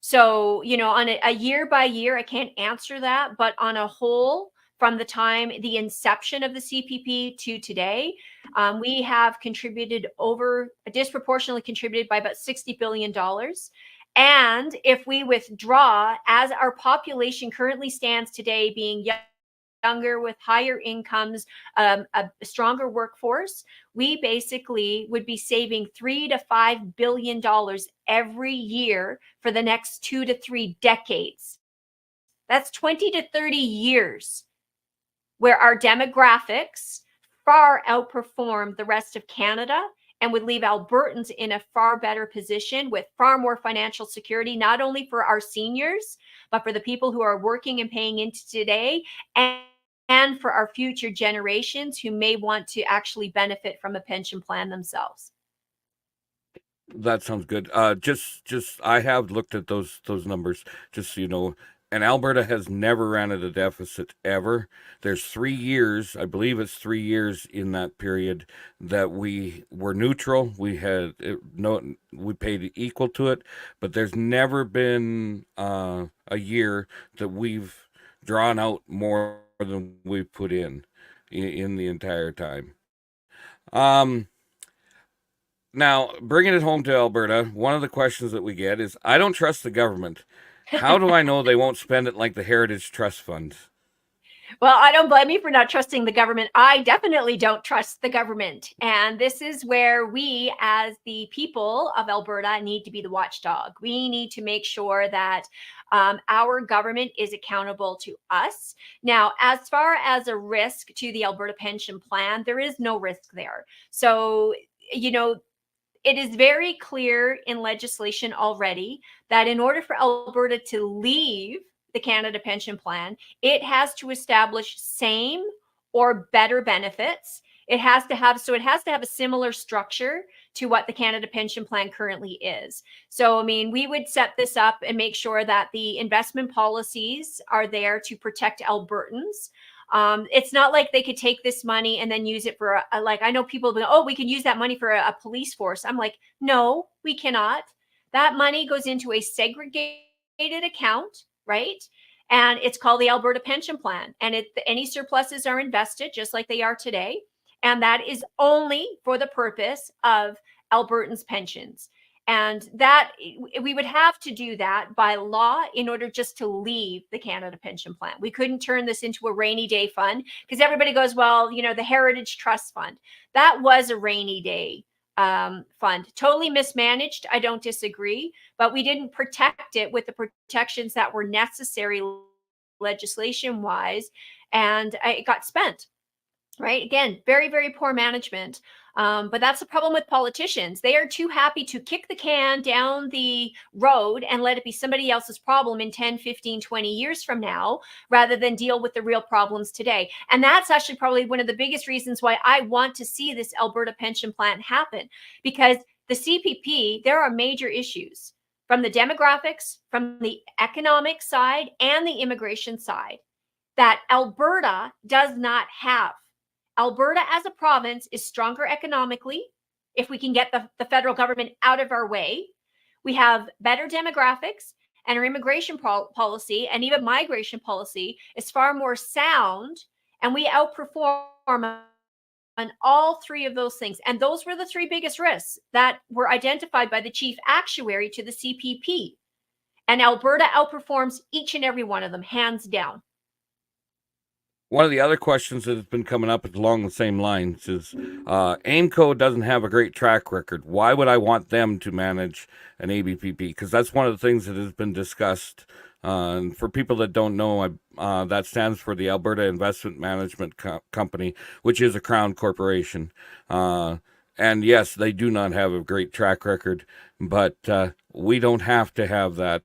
S3: So, on a year by year, I can't answer that, but on a whole, from the time the inception of the CPP to today, we have disproportionately contributed by about $60 billion. And if we withdraw, as our population currently stands today, being younger with higher incomes, a stronger workforce, we basically would be saving $3 to $5 billion every year for the next 2 to 3 decades. That's 20 to 30 years where our demographics far outperform the rest of Canada and would leave Albertans in a far better position with far more financial security, not only for our seniors, but for the people who are working and paying into today, and for our future generations who may want to actually benefit from a pension plan themselves.
S1: That sounds good. Just I have looked at those numbers, just so you know. And Alberta has never ran at a deficit ever. There's 3 years, I believe it's 3 years in that period that we were neutral. We paid equal to it, but there's never been a year that we've drawn out more than we've put in the entire time. Now, bringing it home to Alberta, one of the questions that we get is, I don't trust the government. How do I know they won't spend it like the Heritage Trust Fund?
S3: Well, I don't blame you for not trusting the government. I definitely don't trust the government. And this is where we, as the people of Alberta, need to be the watchdog. We need to make sure that our government is accountable to us. Now, as far as a risk to the Alberta Pension Plan, there is no risk there. So, it is very clear in legislation already that in order for Alberta to leave the Canada Pension Plan, it has to establish same or better benefits. It has to have a similar structure to what the Canada Pension Plan currently is. So, I mean, we would set this up and make sure that the investment policies are there to protect Albertans. It's not like they could take this money and then use it for like, I know people go, oh, we can use that money for a police force. I'm like, no, we cannot. That money goes into a segregated account, right? And it's called the Alberta Pension Plan. And any surpluses are invested just like they are today. And that is only for the purpose of Albertans' pensions. And that we would have to do that by law in order just to leave the Canada Pension Plan. We couldn't turn this into a rainy day fund because everybody goes, well, the Heritage Trust Fund. That was a rainy day fund. Totally mismanaged. I don't disagree, but we didn't protect it with the protections that were necessary legislation wise. And it got spent. Right. Again, very, very poor management. But that's the problem with politicians. They are too happy to kick the can down the road and let it be somebody else's problem in 10, 15, 20 years from now, rather than deal with the real problems today. And that's actually probably one of the biggest reasons why I want to see this Alberta Pension Plan happen, because the CPP, there are major issues from the demographics, from the economic side, and the immigration side that Alberta does not have. Alberta as a province is stronger economically if we can get the federal government out of our way. We have better demographics, and our immigration policy and even migration policy is far more sound, and we outperform on all three of those things. And those were the three biggest risks that were identified by the chief actuary to the CPP. And Alberta outperforms each and every one of them, hands down.
S1: One of the other questions that has been coming up along the same lines is AIMCO doesn't have a great track record. Why would I want them to manage an ABPP? Because that's one of the things that has been discussed. And for people that don't know, that stands for the Alberta Investment Management Company, which is a Crown corporation. And yes, they do not have a great track record, but we don't have to have that.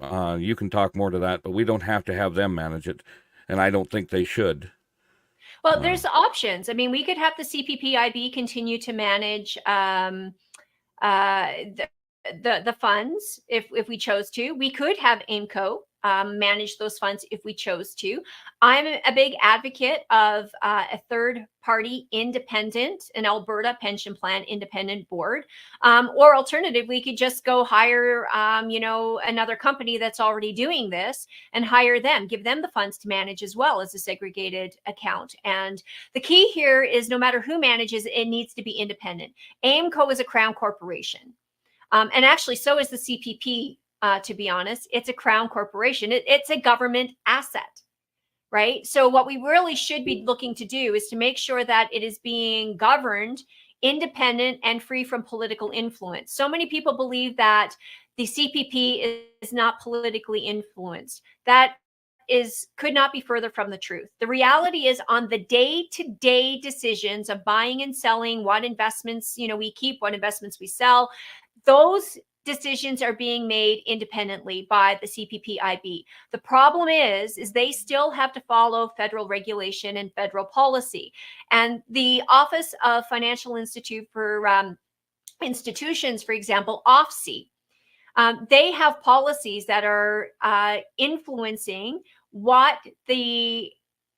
S1: You can talk more to that, but we don't have to have them manage it. And I don't think they should.
S3: Well, there's options. I mean, we could have the CPPIB continue to manage the funds if we chose to. We could have AIMCO manage those funds if we chose to. I'm a big advocate of a third-party independent, an Alberta Pension Plan independent board, or alternative, we could just go hire, another company that's already doing this and hire them, give them the funds to manage as well as a segregated account. And the key here is no matter who manages, it needs to be independent. AIMCO is a Crown corporation. And actually, so is the CPP. To be honest, it's a Crown corporation. It's a government asset, right? So what we really should be looking to do is to make sure that it is being governed independent and free from political influence. So many people believe that the CPP is not politically influenced. That could not be further from the truth. The reality is on the day-to-day decisions of buying and selling, what investments, we keep, what investments we sell, those decisions are being made independently by the CPPIB. The problem is they still have to follow federal regulation and federal policy. And the Office of Financial Institute for Institutions, for example, OFSI, they have policies that are influencing what the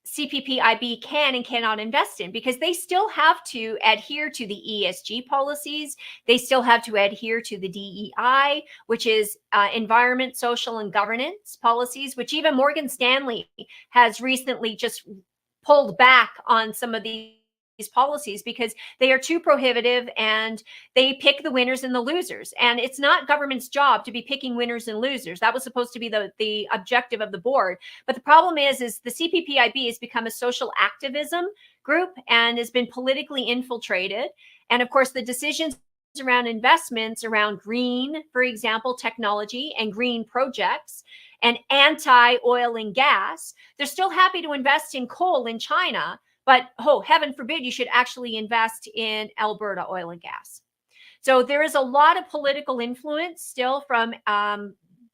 S3: CPPIB can and cannot invest in, because they still have to adhere to the ESG policies. They still have to adhere to the DEI, which is environment, social, and governance policies, which even Morgan Stanley has recently just pulled back on some of these policies because they are too prohibitive and they pick the winners and the losers. And it's not government's job to be picking winners and losers. That was supposed to be the objective of the board. But the problem is the CPPIB has become a social activism group and has been politically infiltrated. And of course, the decisions around investments around green, for example, technology and green projects and anti-oil and gas, they're still happy to invest in coal in China. But, oh, heaven forbid, you should actually invest in Alberta oil and gas. So there is a lot of political influence still from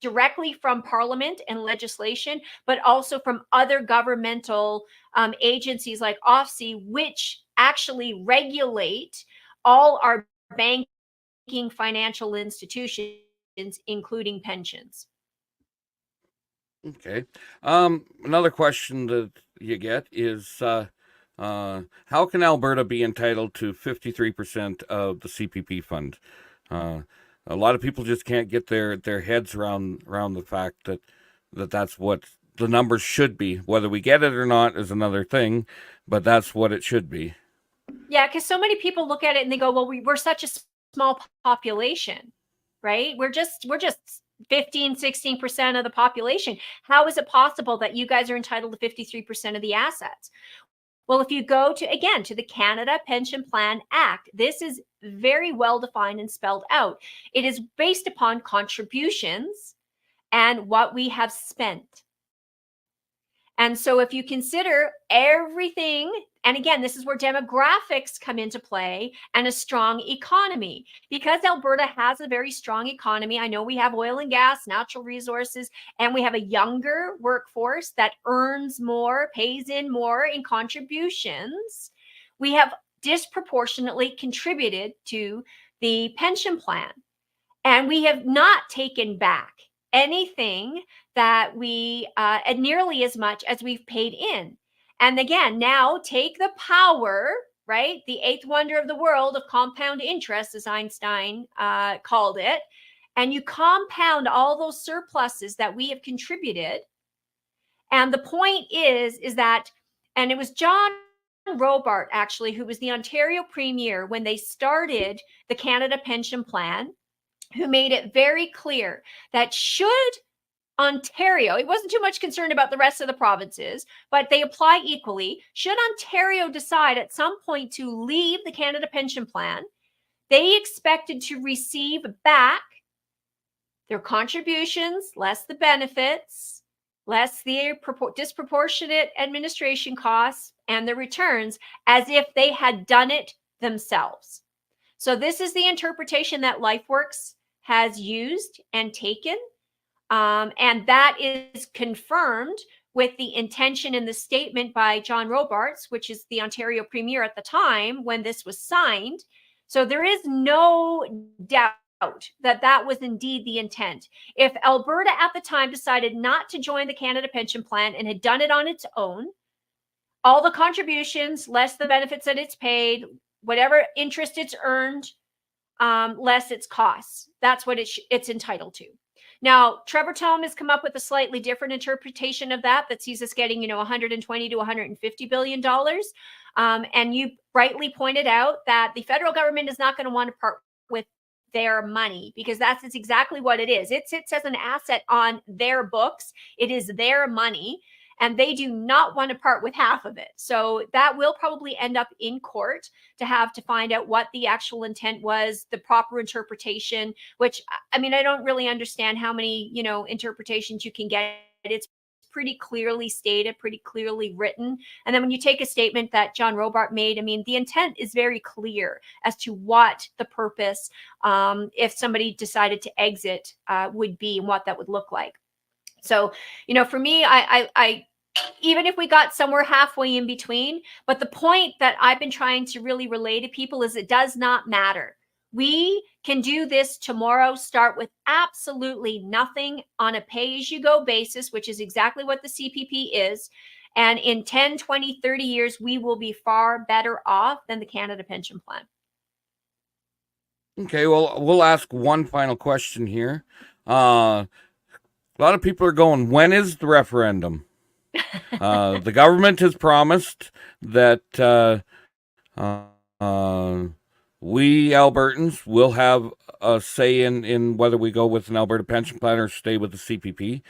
S3: directly from Parliament and legislation, but also from other governmental agencies like OFSI, which actually regulate all our banking financial institutions, including pensions.
S1: Okay. Another question that you get is, how can Alberta be entitled to 53% of the CPP fund? A lot of people just can't get their heads around the fact that that's what the numbers should be. Whether we get it or not is another thing, but that's what it should be.
S3: Yeah, because so many people look at it and they go, well, we're such a small population, right? We're just 15, 16% of the population. How is it possible that you guys are entitled to 53% of the assets? Well, if you go to the Canada Pension Plan Act, this is very well defined and spelled out. It is based upon contributions and what we have spent. And so if you consider everything, and again, this is where demographics come into play and a strong economy. Because Alberta has a very strong economy, I know we have oil and gas, natural resources, and we have a younger workforce that earns more, pays in more in contributions. We have disproportionately contributed to the pension plan. And we have not taken back anything that we nearly as much as we've paid in. And again, now take the power, right? The eighth wonder of the world of compound interest, as Einstein called it. And you compound all those surpluses that we have contributed. And the point is that, and it was John Robart, actually, who was the Ontario Premier when they started the Canada Pension Plan, who made it very clear that should Ontario, he wasn't too much concerned about the rest of the provinces, but they apply equally. Should Ontario decide at some point to leave the Canada Pension Plan, they expected to receive back their contributions, less the benefits, less the disproportionate administration costs, and the returns, as if they had done it themselves. So this is the interpretation that LifeWorks has used and taken. And that is confirmed with the intention in the statement by John Robarts, which is the Ontario Premier at the time when this was signed. So there is no doubt that that was indeed the intent. If Alberta at the time decided not to join the Canada Pension Plan and had done it on its own, all the contributions, less the benefits that it's paid, whatever interest it's earned, less its costs, that's what it's entitled to. Now, Trevor Thom has come up with a slightly different interpretation of that sees us getting, $120 to $150 billion. And you rightly pointed out that the federal government is not going to want to part with their money, because that's exactly what it is. It sits as an asset on their books. It is their money, and they do not want to part with half of it. So that will probably end up in court to find out what the actual intent was, the proper interpretation, which, I mean, I don't really understand how many, interpretations you can get. It's pretty clearly stated, pretty clearly written. And then when you take a statement that John Robart made, I mean, the intent is very clear as to what the purpose, if somebody decided to exit, would be and what that would look like. So, for me, I even if we got somewhere halfway in between, but the point that I've been trying to really relay to people is it does not matter. We can do this tomorrow, start with absolutely nothing on a pay-as-you-go basis, which is exactly what the CPP is. And in 10, 20, 30 years, we will be far better off than the Canada Pension Plan.
S1: Okay, well, we'll ask one final question here. A lot of people are going, when is the referendum? The government has promised that we Albertans will have a say in whether we go with an Alberta Pension Plan or stay with the CPP.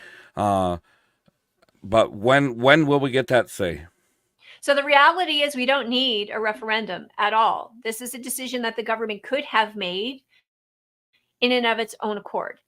S1: But when will we get that say?
S3: So the reality is we don't need a referendum at all. This is a decision that the government could have made in and of its own accord.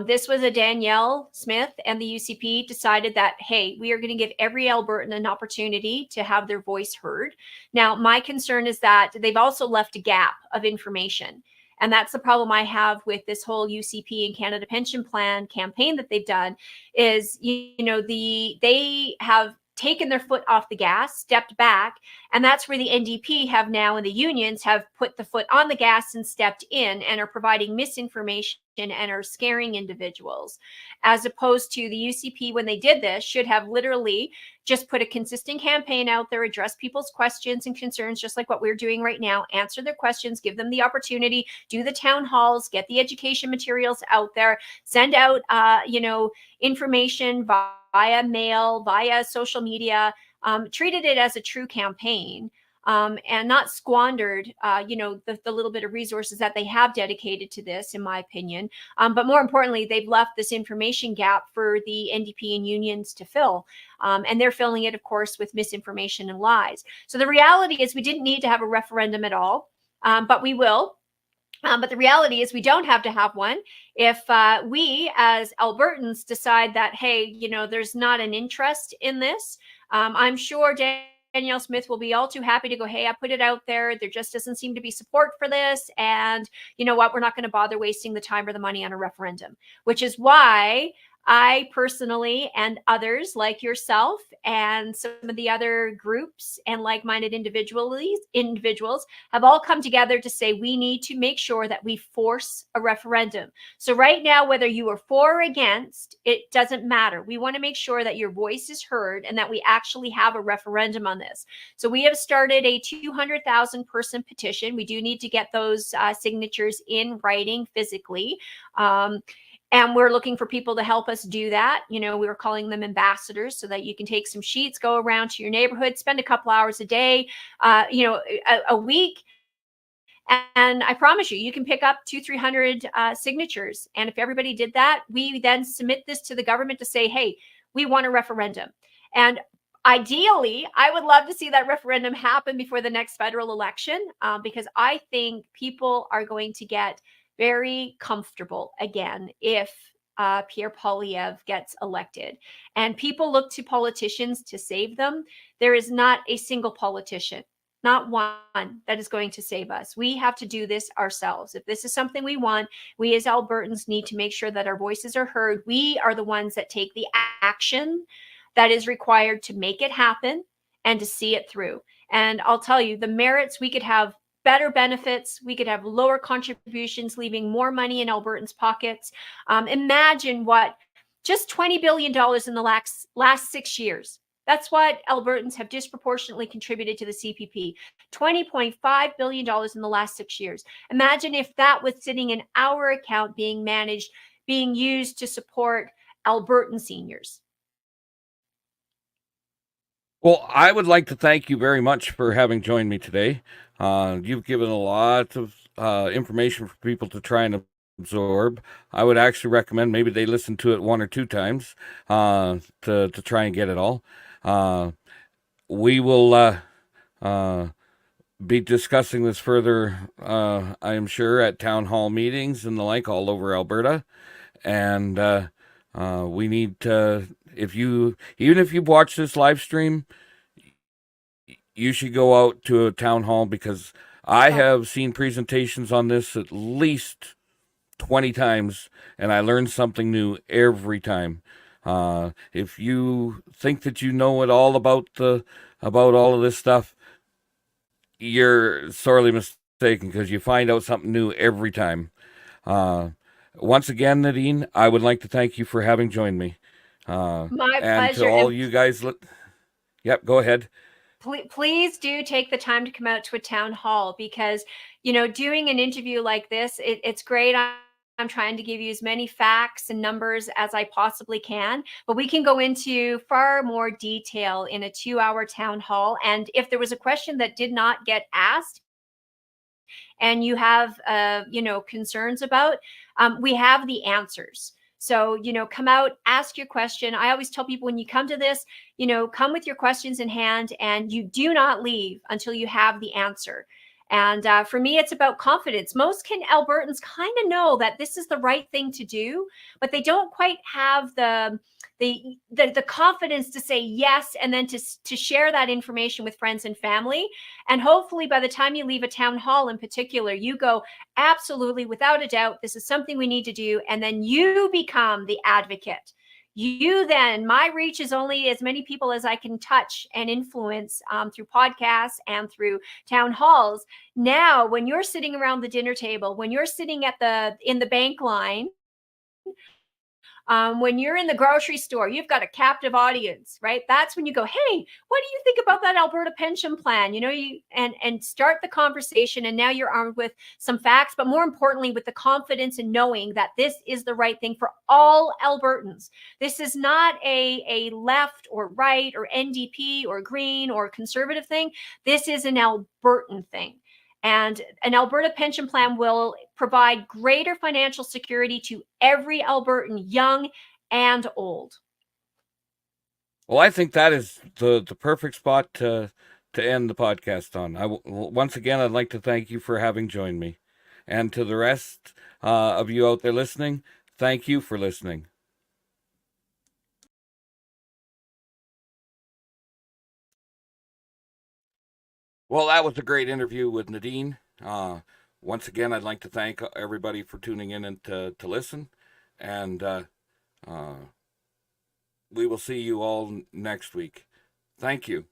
S3: This was a Danielle Smith and the UCP decided that, hey, we are going to give every Albertan an opportunity to have their voice heard. Now, my concern is that they've also left a gap of information. And that's the problem I have with this whole UCP and Canada Pension Plan campaign that they've done is, they have taken their foot off the gas, stepped back, and that's where the NDP have now and the unions have put the foot on the gas and stepped in and are providing misinformation and are scaring individuals, as opposed to the UCP when they did this should have literally just put a consistent campaign out there, address people's questions and concerns, just like what we're doing right now, answer their questions, give them the opportunity, do the town halls, get the education materials out there, send out, information via mail, via social media, treated it as a true campaign. And not squandered, the little bit of resources that they have dedicated to this, in my opinion. But more importantly, they've left this information gap for the NDP and unions to fill. And they're filling it, of course, with misinformation and lies. So the reality is we didn't need to have a referendum at all, but we will. But the reality is we don't have to have one if we as Albertans decide that, hey, there's not an interest in this. I'm sure Danielle Smith will be all too happy to go, hey, I put it out there. There just doesn't seem to be support for this. And you know what? We're not going to bother wasting the time or the money on a referendum, which is why I personally and others like yourself and some of the other groups and like-minded individuals have all come together to say we need to make sure that we force a referendum. So right now, whether you are for or against, it doesn't matter. We want to make sure that your voice is heard and that we actually have a referendum on this. So we have started a 200,000 person petition. We do need to get those signatures in writing physically. And we're looking for people to help us do that. We were calling them ambassadors so that you can take some sheets, go around to your neighborhood, spend a couple hours a day, a week. And I promise you, you can pick up 200-300 signatures. And if everybody did that, we then submit this to the government to say, hey, we want a referendum. And ideally, I would love to see that referendum happen before the next federal election, because I think people are going to get very comfortable again if Pierre Poilievre gets elected. And people look to politicians to save them. There is not a single politician, not one, that is going to save us. We have to do this ourselves. If this is something we want, we as Albertans need to make sure that our voices are heard. We are the ones that take the action that is required to make it happen and to see it through. And I'll tell you, the merits, we could have better benefits. We could have lower contributions, leaving more money in Albertans' pockets. Imagine what just $20 billion in the last 6 years. That's what Albertans have disproportionately contributed to the CPP. $20.5 billion in the last 6 years. Imagine if that was sitting in our account being managed, being used to support Albertan seniors.
S1: Well, I would like to thank you very much for having joined me today. You've given a lot of information for people to try and absorb. I would actually recommend maybe they listen to it 1 or 2 times to try and get it all. We will be discussing this further, I am sure, at town hall meetings and the like all over Alberta. And we need to, even if you've watched this live stream, you should go out to a town hall, because I have seen presentations on this at least 20 times, and I learn something new every time. If you think that you know it all about all of this stuff, you're sorely mistaken, because you find out something new every time. Once again, Nadine, I would like to thank you for having joined me.
S3: My
S1: and
S3: pleasure.
S1: to all you guys, yep, go ahead.
S3: Please do take the time to come out to a town hall, because, doing an interview like this, it's great I'm trying to give you as many facts and numbers as I possibly can, but we can go into far more detail in a 2-hour town hall. And if there was a question that did not get asked and you have, concerns about, we have the answers. So, come out, ask your question. I always tell people when you come to this, come with your questions in hand and you do not leave until you have the answer. And for me, it's about confidence. Most Albertans kind of know that this is the right thing to do, but they don't quite have the confidence to say yes, and then to share that information with friends and family. And hopefully, by the time you leave a town hall, in particular, you go, absolutely, without a doubt, this is something we need to do, and then you become the advocate. My reach is only as many people as I can touch and influence through podcasts and through town halls. Now, when you're sitting around the dinner table, when you're sitting in the bank line, when you're in the grocery store, you've got a captive audience, right? That's when you go, hey, what do you think about that Alberta pension plan? And start the conversation. And now you're armed with some facts, but more importantly, with the confidence in knowing that this is the right thing for all Albertans. This is not a left or right or NDP or Green or Conservative thing. This is an Albertan thing. And an Alberta pension plan will provide greater financial security to every Albertan, young and old.
S1: Well, I think that is the perfect spot to end the podcast on. Once again, I'd like to thank you for having joined me. And to the rest of you out there listening, thank you for listening. Well, that was a great interview with Nadine. Once again, I'd like to thank everybody for tuning in and to listen. And we will see you all next week. Thank you.